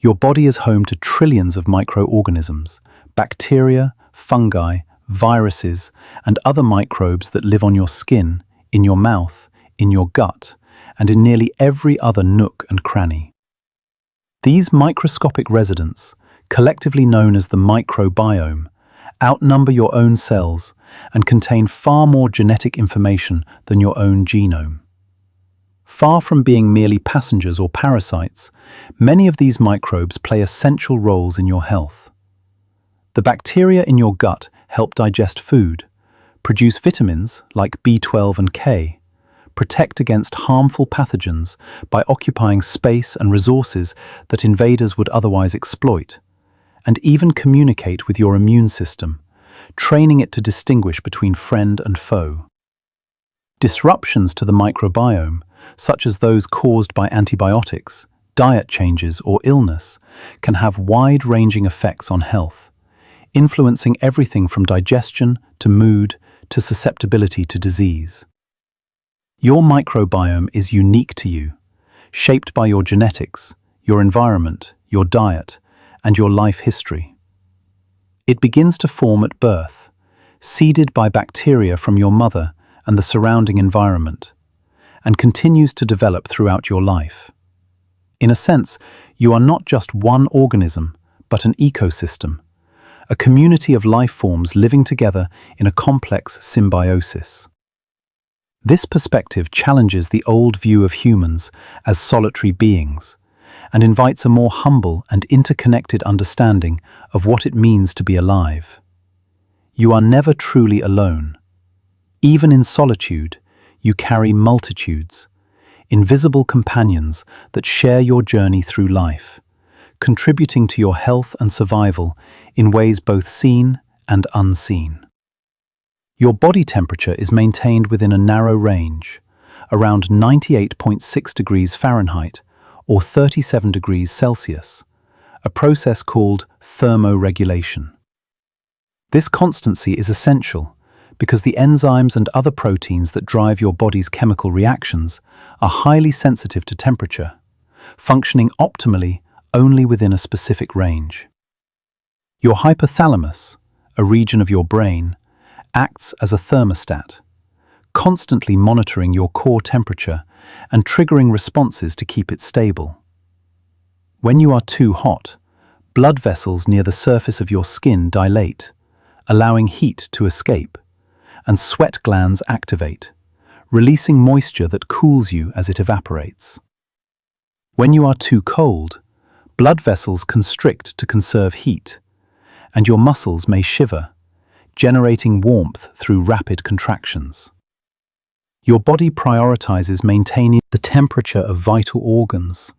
Your body is home to trillions of microorganisms, bacteria, fungi, viruses, and other microbes that live on your skin, in your mouth, in your gut, and in nearly every other nook and cranny. These microscopic residents, collectively known as the microbiome, outnumber your own cells and contain far more genetic information than your own genome. Far from being merely passengers or parasites, many of these microbes play essential roles in your health. The bacteria in your gut help digest food, produce vitamins like B12 and K, protect against harmful pathogens by occupying space and resources that invaders would otherwise exploit, and even communicate with your immune system, training it to distinguish between friend and foe. Disruptions to the microbiome, such as those caused by antibiotics, diet changes, or illness, can have wide-ranging effects on health, influencing everything from digestion to mood to susceptibility to disease. Your microbiome is unique to you, shaped by your genetics, your environment, your diet, and your life history. It begins to form at birth, seeded by bacteria from your mother and the surrounding environment, and continues to develop throughout your life. In a sense, you are not just one organism, but an ecosystem, a community of life forms living together in a complex symbiosis. This perspective challenges the old view of humans as solitary beings and invites a more humble and interconnected understanding of what it means to be alive. You are never truly alone. Even in solitude, you carry multitudes, invisible companions that share your journey through life, contributing to your health and survival in ways both seen and unseen. Your body temperature is maintained within a narrow range, around 98.6 degrees Fahrenheit or 37 degrees Celsius, a process called thermoregulation. This constancy is essential because the enzymes and other proteins that drive your body's chemical reactions are highly sensitive to temperature, functioning optimally only within a specific range. Your hypothalamus, a region of your brain, acts as a thermostat, constantly monitoring your core temperature and triggering responses to keep it stable. When you are too hot, blood vessels near the surface of your skin dilate, allowing heat to escape, and sweat glands activate, releasing moisture that cools you as it evaporates. When you are too cold, blood vessels constrict to conserve heat, and your muscles may shiver, generating warmth through rapid contractions. Your body prioritizes maintaining the temperature of vital organs,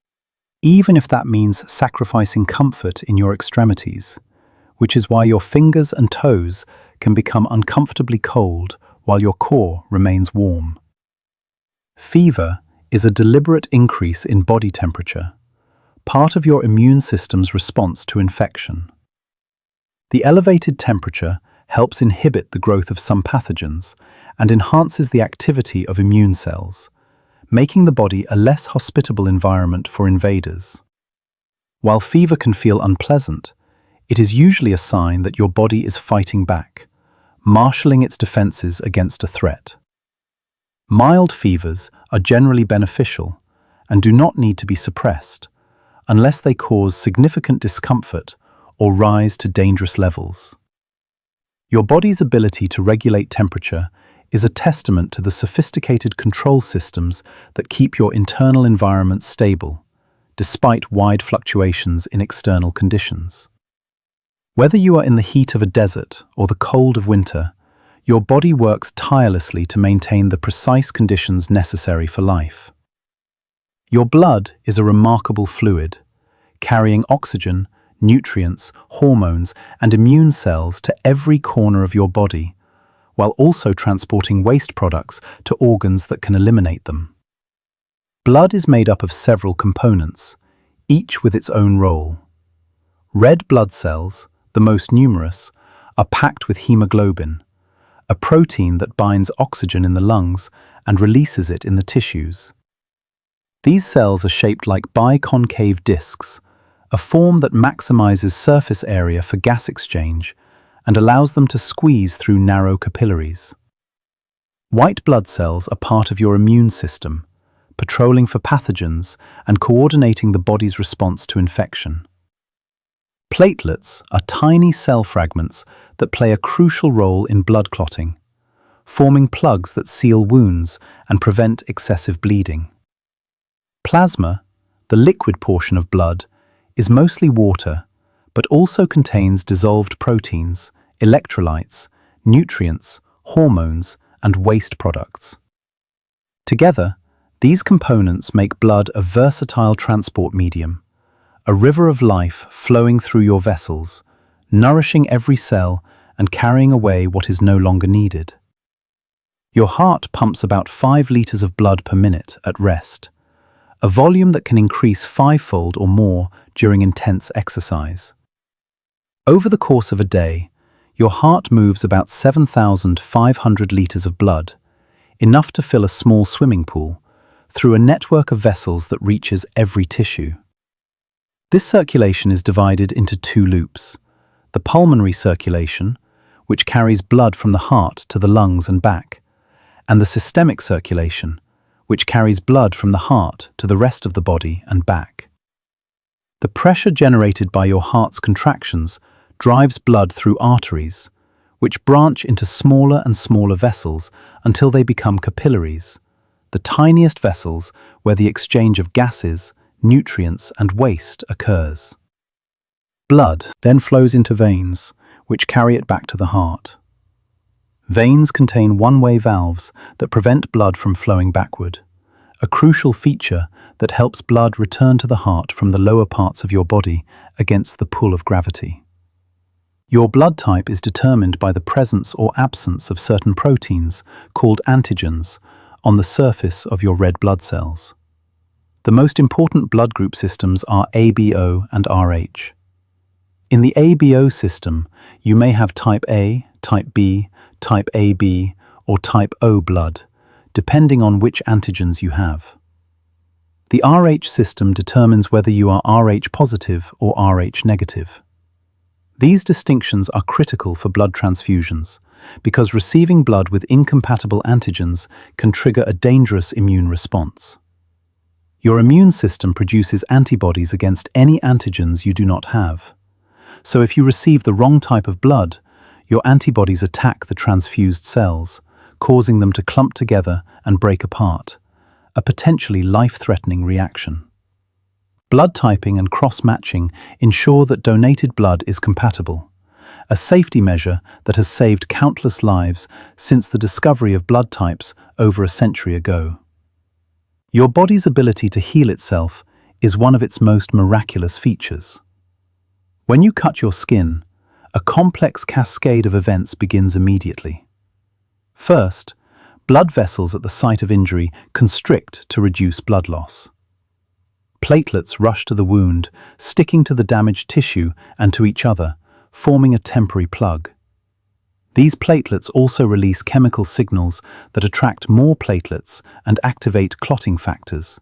even if that means sacrificing comfort in your extremities, which is why your fingers and toes can become uncomfortably cold while your core remains warm. Fever is a deliberate increase in body temperature, part of your immune system's response to infection. The elevated temperature helps inhibit the growth of some pathogens and enhances the activity of immune cells, making the body a less hospitable environment for invaders. While fever can feel unpleasant, it is usually a sign that your body is fighting back, marshalling its defenses against a threat. Mild fevers are generally beneficial and do not need to be suppressed unless they cause significant discomfort or rise to dangerous levels. Your body's ability to regulate temperature is a testament to the sophisticated control systems that keep your internal environment stable, despite wide fluctuations in external conditions. Whether you are in the heat of a desert or the cold of winter, your body works tirelessly to maintain the precise conditions necessary for life. Your blood is a remarkable fluid, carrying oxygen, nutrients, hormones, and immune cells to every corner of your body, while also transporting waste products to organs that can eliminate them. Blood is made up of several components, each with its own role. Red blood cells, the most numerous, are packed with hemoglobin, a protein that binds oxygen in the lungs and releases it in the tissues. These cells are shaped like biconcave discs, a form that maximizes surface area for gas exchange and allows them to squeeze through narrow capillaries. White blood cells are part of your immune system, patrolling for pathogens and coordinating the body's response to infection. Platelets are tiny cell fragments that play a crucial role in blood clotting, forming plugs that seal wounds and prevent excessive bleeding. Plasma, the liquid portion of blood, is mostly water, but also contains dissolved proteins, electrolytes, nutrients, hormones, and waste products. Together, these components make blood a versatile transport medium, a river of life flowing through your vessels, nourishing every cell and carrying away what is no longer needed. Your heart pumps about 5 liters of blood per minute at rest, a volume that can increase 5-fold or more during intense exercise. Over the course of a day, your heart moves about 7,500 liters of blood, enough to fill a small swimming pool, through a network of vessels that reaches every tissue. This circulation is divided into 2 loops: the pulmonary circulation, which carries blood from the heart to the lungs and back, and the systemic circulation, which carries blood from the heart to the rest of the body and back. The pressure generated by your heart's contractions drives blood through arteries, which branch into smaller and smaller vessels until they become capillaries, the tiniest vessels where the exchange of gases, nutrients, and waste occurs. Blood then flows into veins, which carry it back to the heart. Veins contain one-way valves that prevent blood from flowing backward, a crucial feature that helps blood return to the heart from the lower parts of your body against the pull of gravity. Your blood type is determined by the presence or absence of certain proteins, called antigens, on the surface of your red blood cells. The most important blood group systems are ABO and RH. In the ABO system, you may have type A, type B, type AB, or type O blood, depending on which antigens you have. The RH system determines whether you are Rh positive or Rh negative. These distinctions are critical for blood transfusions, because receiving blood with incompatible antigens can trigger a dangerous immune response. Your immune system produces antibodies against any antigens you do not have. So if you receive the wrong type of blood, your antibodies attack the transfused cells, causing them to clump together and break apart, a potentially life-threatening reaction. Blood typing and cross-matching ensure that donated blood is compatible, a safety measure that has saved countless lives since the discovery of blood types over a century ago. Your body's ability to heal itself is one of its most miraculous features. When you cut your skin, a complex cascade of events begins immediately. First, blood vessels at the site of injury constrict to reduce blood loss. Platelets rush to the wound, sticking to the damaged tissue and to each other, forming a temporary plug. These platelets also release chemical signals that attract more platelets and activate clotting factors,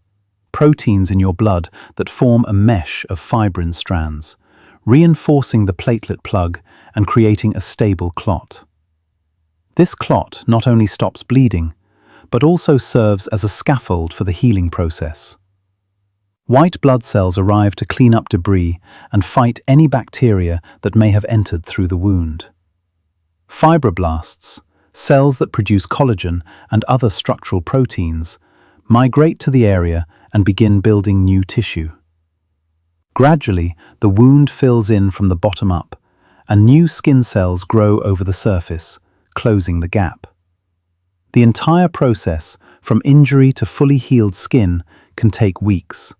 proteins in your blood that form a mesh of fibrin strands, reinforcing the platelet plug and creating a stable clot. This clot not only stops bleeding, but also serves as a scaffold for the healing process. White blood cells arrive to clean up debris and fight any bacteria that may have entered through the wound. Fibroblasts, cells that produce collagen and other structural proteins, migrate to the area and begin building new tissue. Gradually, the wound fills in from the bottom up, and new skin cells grow over the surface, closing the gap. The entire process, from injury to fully healed skin, can take weeks.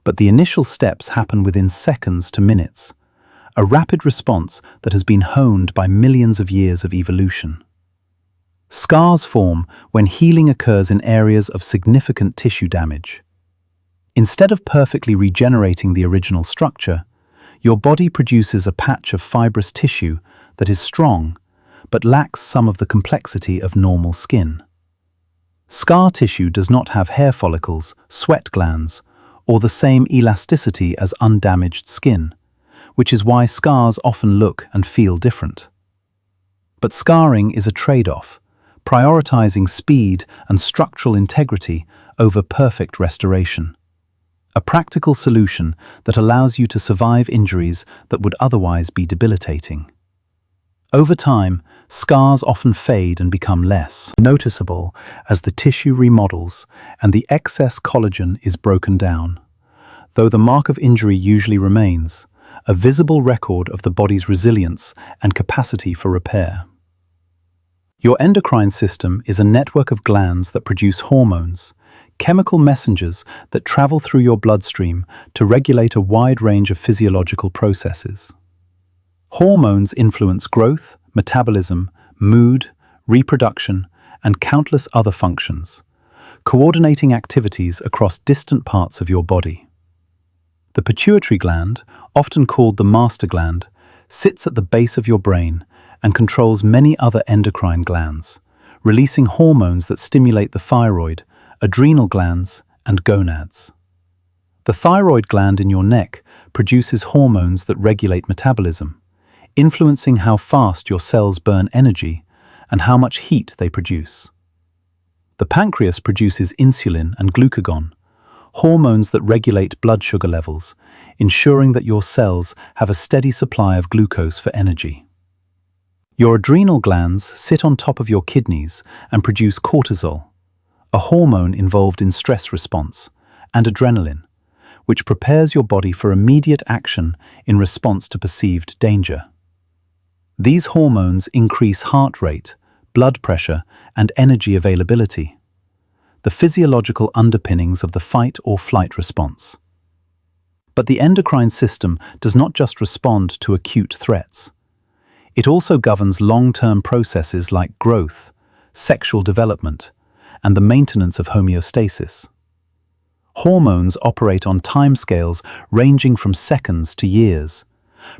But the initial steps happen within seconds to minutes, a rapid response that has been honed by millions of years of evolution. Scars form when healing occurs in areas of significant tissue damage. Instead of perfectly regenerating the original structure, your body produces a patch of fibrous tissue that is strong, but lacks some of the complexity of normal skin. Scar tissue does not have hair follicles, sweat glands, or the same elasticity as undamaged skin, which is why scars often look and feel different. But scarring is a trade-off, prioritizing speed and structural integrity over perfect restoration. A practical solution that allows you to survive injuries that would otherwise be debilitating. Over time, scars often fade and become less noticeable as the tissue remodels and the excess collagen is broken down. Though the mark of injury usually remains, a visible record of the body's resilience and capacity for repair. Your endocrine system is a network of glands that produce hormones, chemical messengers that travel through your bloodstream to regulate a wide range of physiological processes. Hormones influence growth, metabolism, mood, reproduction, and countless other functions, coordinating activities across distant parts of your body. The pituitary gland, often called the master gland, sits at the base of your brain and controls many other endocrine glands, releasing hormones that stimulate the thyroid, adrenal glands, and gonads. The thyroid gland in your neck produces hormones that regulate metabolism, influencing how fast your cells burn energy and how much heat they produce. The pancreas produces insulin and glucagon, hormones that regulate blood sugar levels, ensuring that your cells have a steady supply of glucose for energy. Your adrenal glands sit on top of your kidneys and produce cortisol, a hormone involved in stress response, and adrenaline, which prepares your body for immediate action in response to perceived danger. These hormones increase heart rate, blood pressure, and energy availability, the physiological underpinnings of the fight or flight response. But the endocrine system does not just respond to acute threats. It also governs long-term processes like growth, sexual development, and the maintenance of homeostasis. Hormones operate on timescales ranging from seconds to years,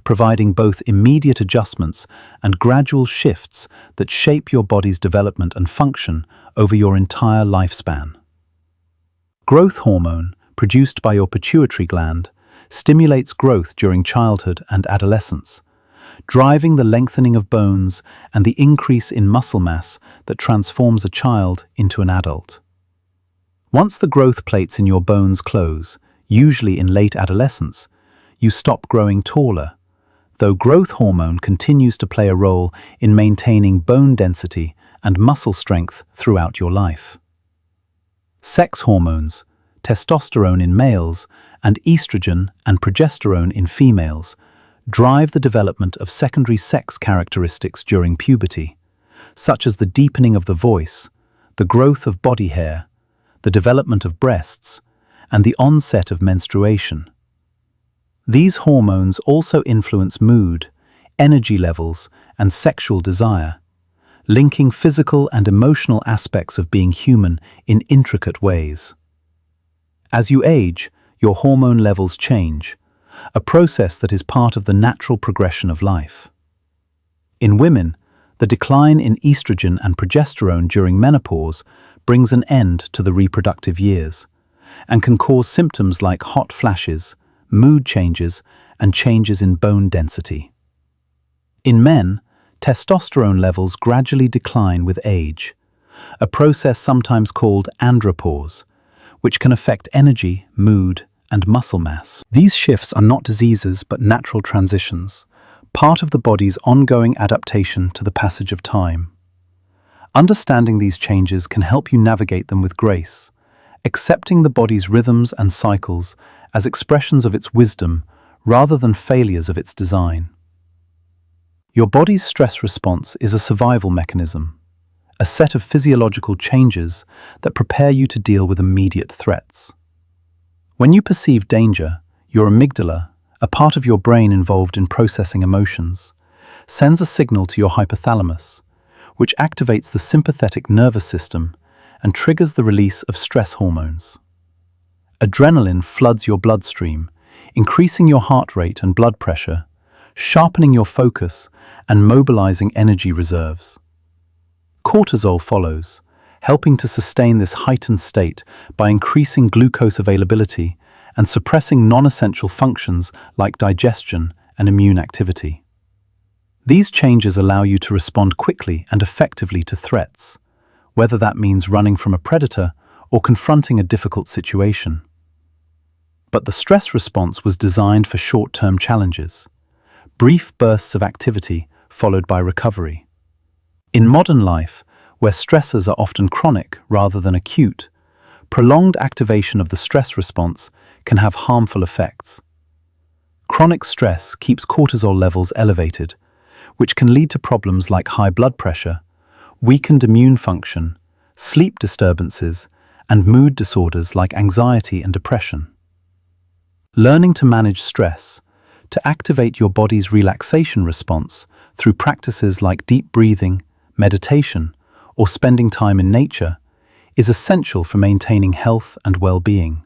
providing both immediate adjustments and gradual shifts that shape your body's development and function over your entire lifespan. Growth hormone, produced by your pituitary gland, stimulates growth during childhood and adolescence, driving the lengthening of bones and the increase in muscle mass that transforms a child into an adult. Once the growth plates in your bones close, usually in late adolescence, you stop growing taller, though growth hormone continues to play a role in maintaining bone density and muscle strength throughout your life. Sex hormones, testosterone in males, and estrogen and progesterone in females, drive the development of secondary sex characteristics during puberty, such as the deepening of the voice, the growth of body hair, the development of breasts, and the onset of menstruation. These hormones also influence mood, energy levels, and sexual desire, linking physical and emotional aspects of being human in intricate ways. As you age, your hormone levels change, a process that is part of the natural progression of life. In women, the decline in estrogen and progesterone during menopause brings an end to the reproductive years and can cause symptoms like hot flashes, mood changes, and changes in bone density. In men, testosterone levels gradually decline with age, a process sometimes called andropause, which can affect energy, mood, and muscle mass. These shifts are not diseases but natural transitions, part of the body's ongoing adaptation to the passage of time. Understanding these changes can help you navigate them with grace, accepting the body's rhythms and cycles as expressions of its wisdom rather than failures of its design. Your body's stress response is a survival mechanism, a set of physiological changes that prepare you to deal with immediate threats. When you perceive danger, your amygdala, a part of your brain involved in processing emotions, sends a signal to your hypothalamus, which activates the sympathetic nervous system and triggers the release of stress hormones. Adrenaline floods your bloodstream, increasing your heart rate and blood pressure, sharpening your focus and mobilizing energy reserves. Cortisol follows, helping to sustain this heightened state by increasing glucose availability and suppressing non-essential functions like digestion and immune activity. These changes allow you to respond quickly and effectively to threats, whether that means running from a predator or confronting a difficult situation. But the stress response was designed for short-term challenges, brief bursts of activity followed by recovery. In modern life, where stressors are often chronic rather than acute, prolonged activation of the stress response can have harmful effects. Chronic stress keeps cortisol levels elevated, which can lead to problems like high blood pressure, weakened immune function, sleep disturbances, and mood disorders like anxiety and depression. Learning to manage stress, to activate your body's relaxation response through practices like deep breathing, meditation, or spending time in nature, is essential for maintaining health and well-being.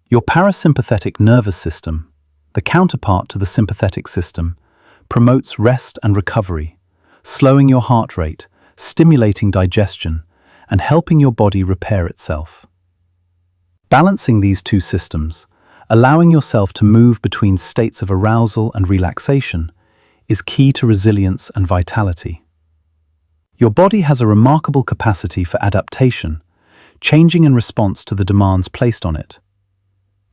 Your parasympathetic nervous system, the counterpart to the sympathetic system, promotes rest and recovery, slowing your heart rate, stimulating digestion, and helping your body repair itself. Balancing these two systems, allowing yourself to move between states of arousal and relaxation, is key to resilience and vitality. Your body has a remarkable capacity for adaptation, changing in response to the demands placed on it.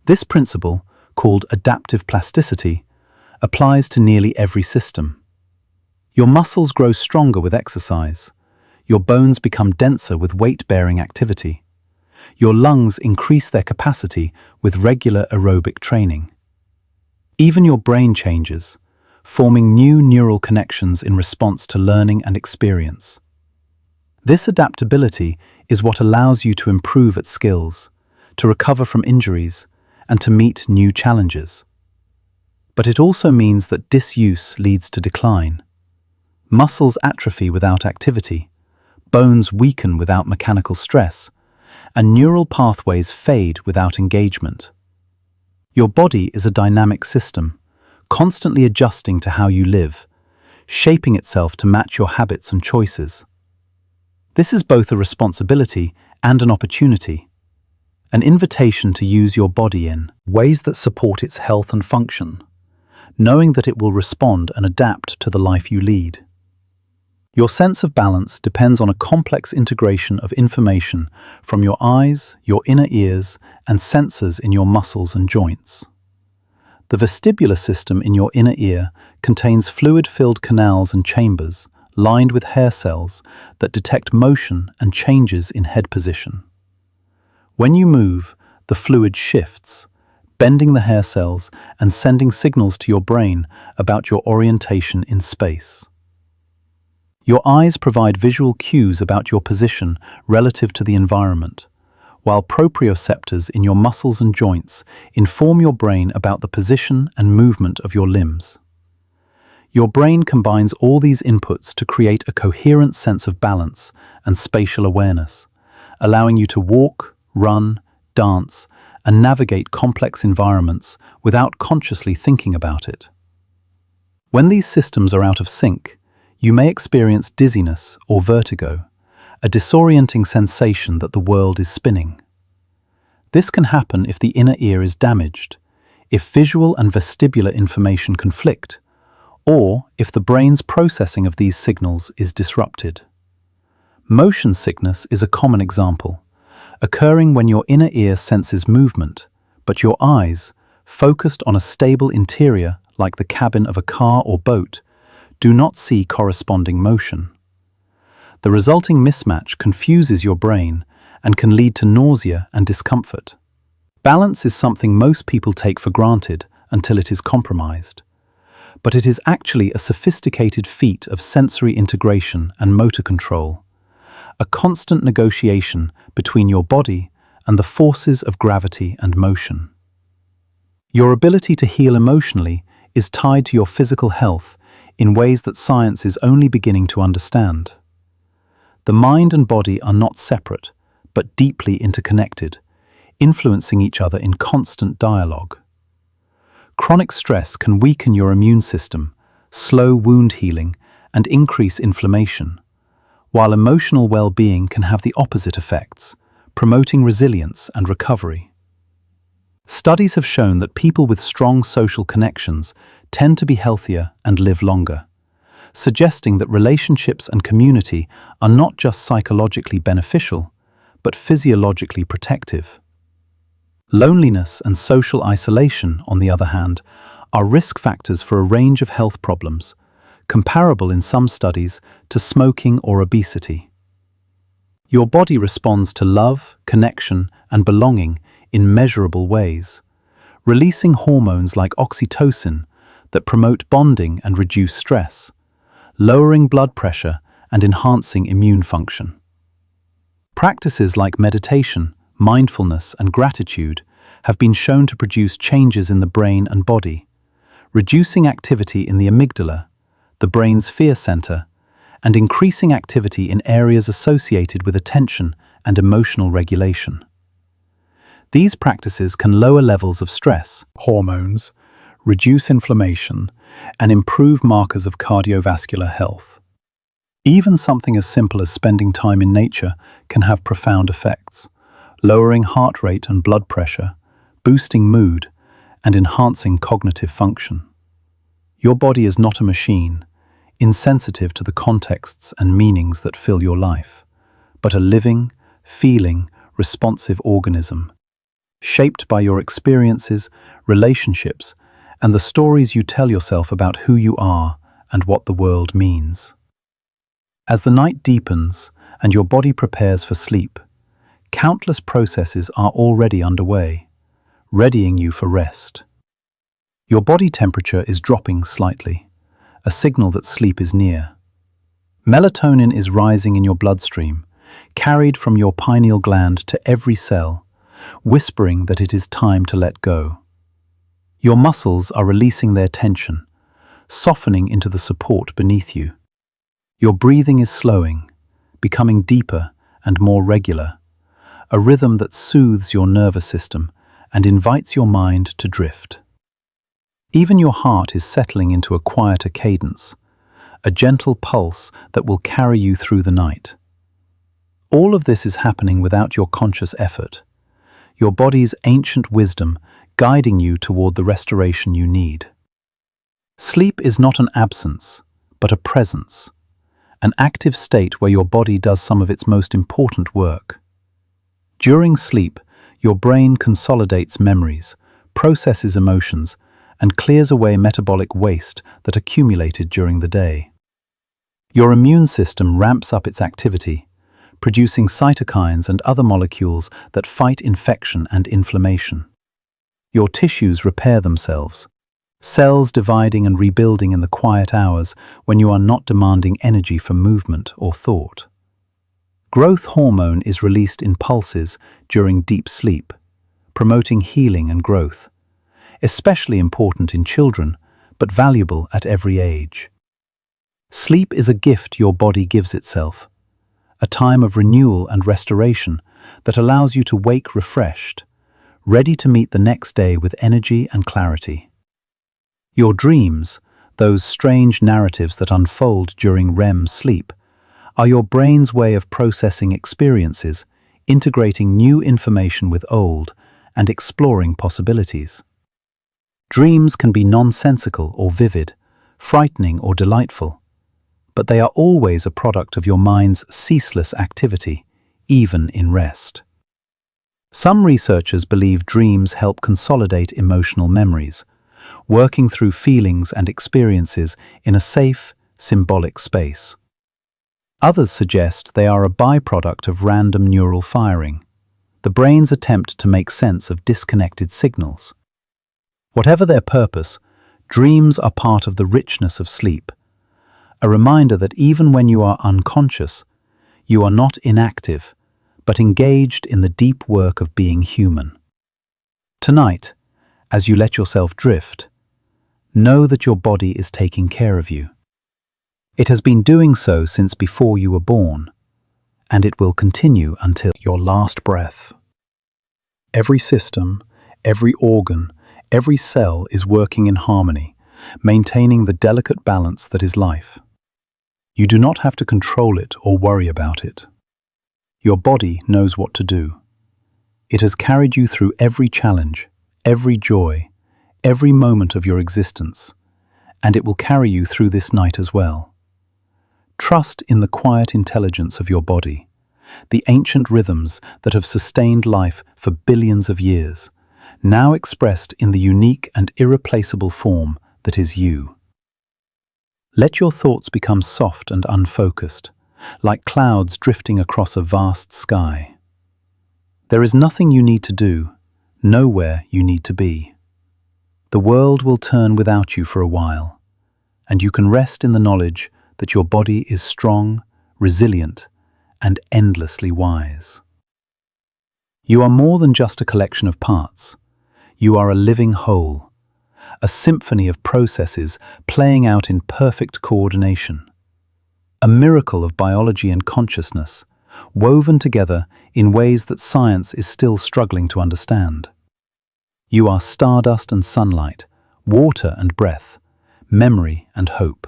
This principle, called adaptive plasticity, applies to nearly every system. Your muscles grow stronger with exercise. Your bones become denser with weight-bearing activity. Your lungs increase their capacity with regular aerobic training. Even your brain changes, forming new neural connections in response to learning and experience. This adaptability is what allows you to improve at skills, to recover from injuries, and to meet new challenges. But it also means that disuse leads to decline. Muscles atrophy without activity, bones weaken without mechanical stress, and neural pathways fade without engagement. Your body is a dynamic system, constantly adjusting to how you live, shaping itself to match your habits and choices. This is both a responsibility and an opportunity, an invitation to use your body in ways that support its health and function, knowing that it will respond and adapt to the life you lead. Your sense of balance depends on a complex integration of information from your eyes, your inner ears, and sensors in your muscles and joints. The vestibular system in your inner ear contains fluid-filled canals and chambers lined with hair cells that detect motion and changes in head position. When you move, the fluid shifts, bending the hair cells and sending signals to your brain about your orientation in space. Your eyes provide visual cues about your position relative to the environment, while proprioceptors in your muscles and joints inform your brain about the position and movement of your limbs. Your brain combines all these inputs to create a coherent sense of balance and spatial awareness, allowing you to walk, run, dance, and navigate complex environments without consciously thinking about it. When these systems are out of sync, you may experience dizziness or vertigo, a disorienting sensation that the world is spinning. This can happen if the inner ear is damaged, if visual and vestibular information conflict, or if the brain's processing of these signals is disrupted. Motion sickness is a common example, occurring when your inner ear senses movement, but your eyes, focused on a stable interior like the cabin of a car or boat, do not see corresponding motion. The resulting mismatch confuses your brain and can lead to nausea and discomfort. Balance is something most people take for granted until it is compromised, but it is actually a sophisticated feat of sensory integration and motor control, a constant negotiation between your body and the forces of gravity and motion. Your ability to heal emotionally is tied to your physical health in ways that science is only beginning to understand. The mind and body are not separate, but deeply interconnected, influencing each other in constant dialogue. Chronic stress can weaken your immune system, slow wound healing, and increase inflammation, while emotional well-being can have the opposite effects, promoting resilience and recovery. Studies have shown that people with strong social connections tend to be healthier and live longer, suggesting that relationships and community are not just psychologically beneficial, but physiologically protective. Loneliness and social isolation, on the other hand, are risk factors for a range of health problems, comparable in some studies to smoking or obesity. Your body responds to love, connection, and belonging in measurable ways, releasing hormones like oxytocin that promote bonding and reduce stress, lowering blood pressure and enhancing immune function. Practices like meditation, mindfulness, and gratitude have been shown to produce changes in the brain and body, reducing activity in the amygdala, the brain's fear center, and increasing activity in areas associated with attention and emotional regulation. These practices can lower levels of stress, hormones, reduce inflammation, and improve markers of cardiovascular health. Even something as simple as spending time in nature can have profound effects, lowering heart rate and blood pressure, boosting mood, and enhancing cognitive function. Your body is not a machine, insensitive to the contexts and meanings that fill your life, but a living, feeling, responsive organism, shaped by your experiences, relationships, and the stories you tell yourself about who you are and what the world means. As the night deepens and your body prepares for sleep, countless processes are already underway, readying you for rest. Your body temperature is dropping slightly, a signal that sleep is near. Melatonin is rising in your bloodstream, carried from your pineal gland to every cell, whispering that it is time to let go. Your muscles are releasing their tension, softening into the support beneath you. Your breathing is slowing, becoming deeper and more regular, a rhythm that soothes your nervous system and invites your mind to drift. Even your heart is settling into a quieter cadence, a gentle pulse that will carry you through the night. All of this is happening without your conscious effort, your body's ancient wisdom guiding you toward the restoration you need. Sleep is not an absence, but a presence, an active state where your body does some of its most important work. During sleep, your brain consolidates memories, processes emotions, and clears away metabolic waste that accumulated during the day. Your immune system ramps up its activity, producing cytokines and other molecules that fight infection and inflammation. Your tissues repair themselves, cells dividing and rebuilding in the quiet hours when you are not demanding energy for movement or thought. Growth hormone is released in pulses during deep sleep, promoting healing and growth, especially important in children, but valuable at every age. Sleep is a gift your body gives itself, a time of renewal and restoration that allows you to wake refreshed, ready to meet the next day with energy and clarity. Your dreams, those strange narratives that unfold during REM sleep, are your brain's way of processing experiences, integrating new information with old, and exploring possibilities. Dreams can be nonsensical or vivid, frightening or delightful, but they are always a product of your mind's ceaseless activity, even in rest. Some researchers believe dreams help consolidate emotional memories, working through feelings and experiences in a safe, symbolic space. Others suggest they are a byproduct of random neural firing, the brain's attempt to make sense of disconnected signals. Whatever their purpose, dreams are part of the richness of sleep, a reminder that even when you are unconscious, you are not inactive, but engaged in the deep work of being human. Tonight, as you let yourself drift, know that your body is taking care of you. It has been doing so since before you were born, and it will continue until your last breath. Every system, every organ, every cell is working in harmony, maintaining the delicate balance that is life. You do not have to control it or worry about it. Your body knows what to do. It has carried you through every challenge, every joy, every moment of your existence, and it will carry you through this night as well. Trust in the quiet intelligence of your body, the ancient rhythms that have sustained life for billions of years, now expressed in the unique and irreplaceable form that is you. Let your thoughts become soft and unfocused, like clouds drifting across a vast sky. There is nothing you need to do, nowhere you need to be. The world will turn without you for a while, and you can rest in the knowledge that your body is strong, resilient, and endlessly wise. You are more than just a collection of parts. You are a living whole, a symphony of processes playing out in perfect coordination. A miracle of biology and consciousness, woven together in ways that science is still struggling to understand. You are stardust and sunlight, water and breath, memory and hope.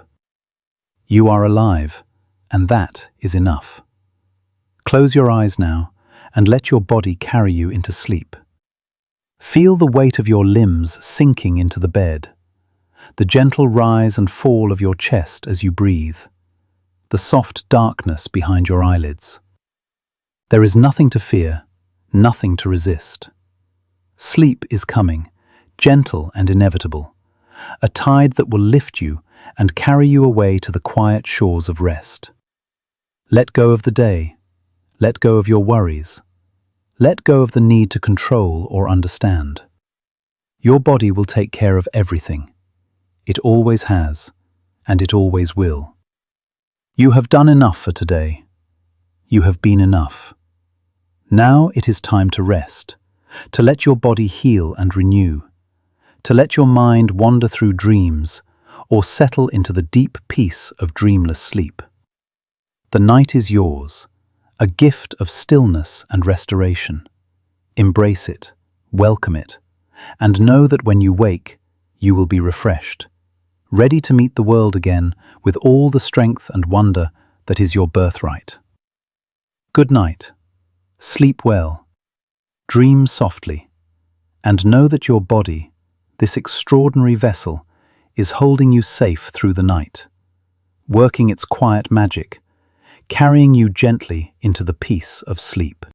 You are alive, and that is enough. Close your eyes now and let your body carry you into sleep. Feel the weight of your limbs sinking into the bed, the gentle rise and fall of your chest as you breathe, the soft darkness behind your eyelids. There is nothing to fear, nothing to resist. Sleep is coming, gentle and inevitable, a tide that will lift you and carry you away to the quiet shores of rest. Let go of the day. Let go of your worries. Let go of the need to control or understand. Your body will take care of everything. It always has, and it always will. You have done enough for today. You have been enough. Now it is time to rest, to let your body heal and renew, to let your mind wander through dreams or settle into the deep peace of dreamless sleep. The night is yours, a gift of stillness and restoration. Embrace it, welcome it, and know that when you wake, you will be refreshed, ready to meet the world again with all the strength and wonder that is your birthright. Good night. Sleep well. Dream softly. And know that your body, this extraordinary vessel, is holding you safe through the night, working its quiet magic, carrying you gently into the peace of sleep.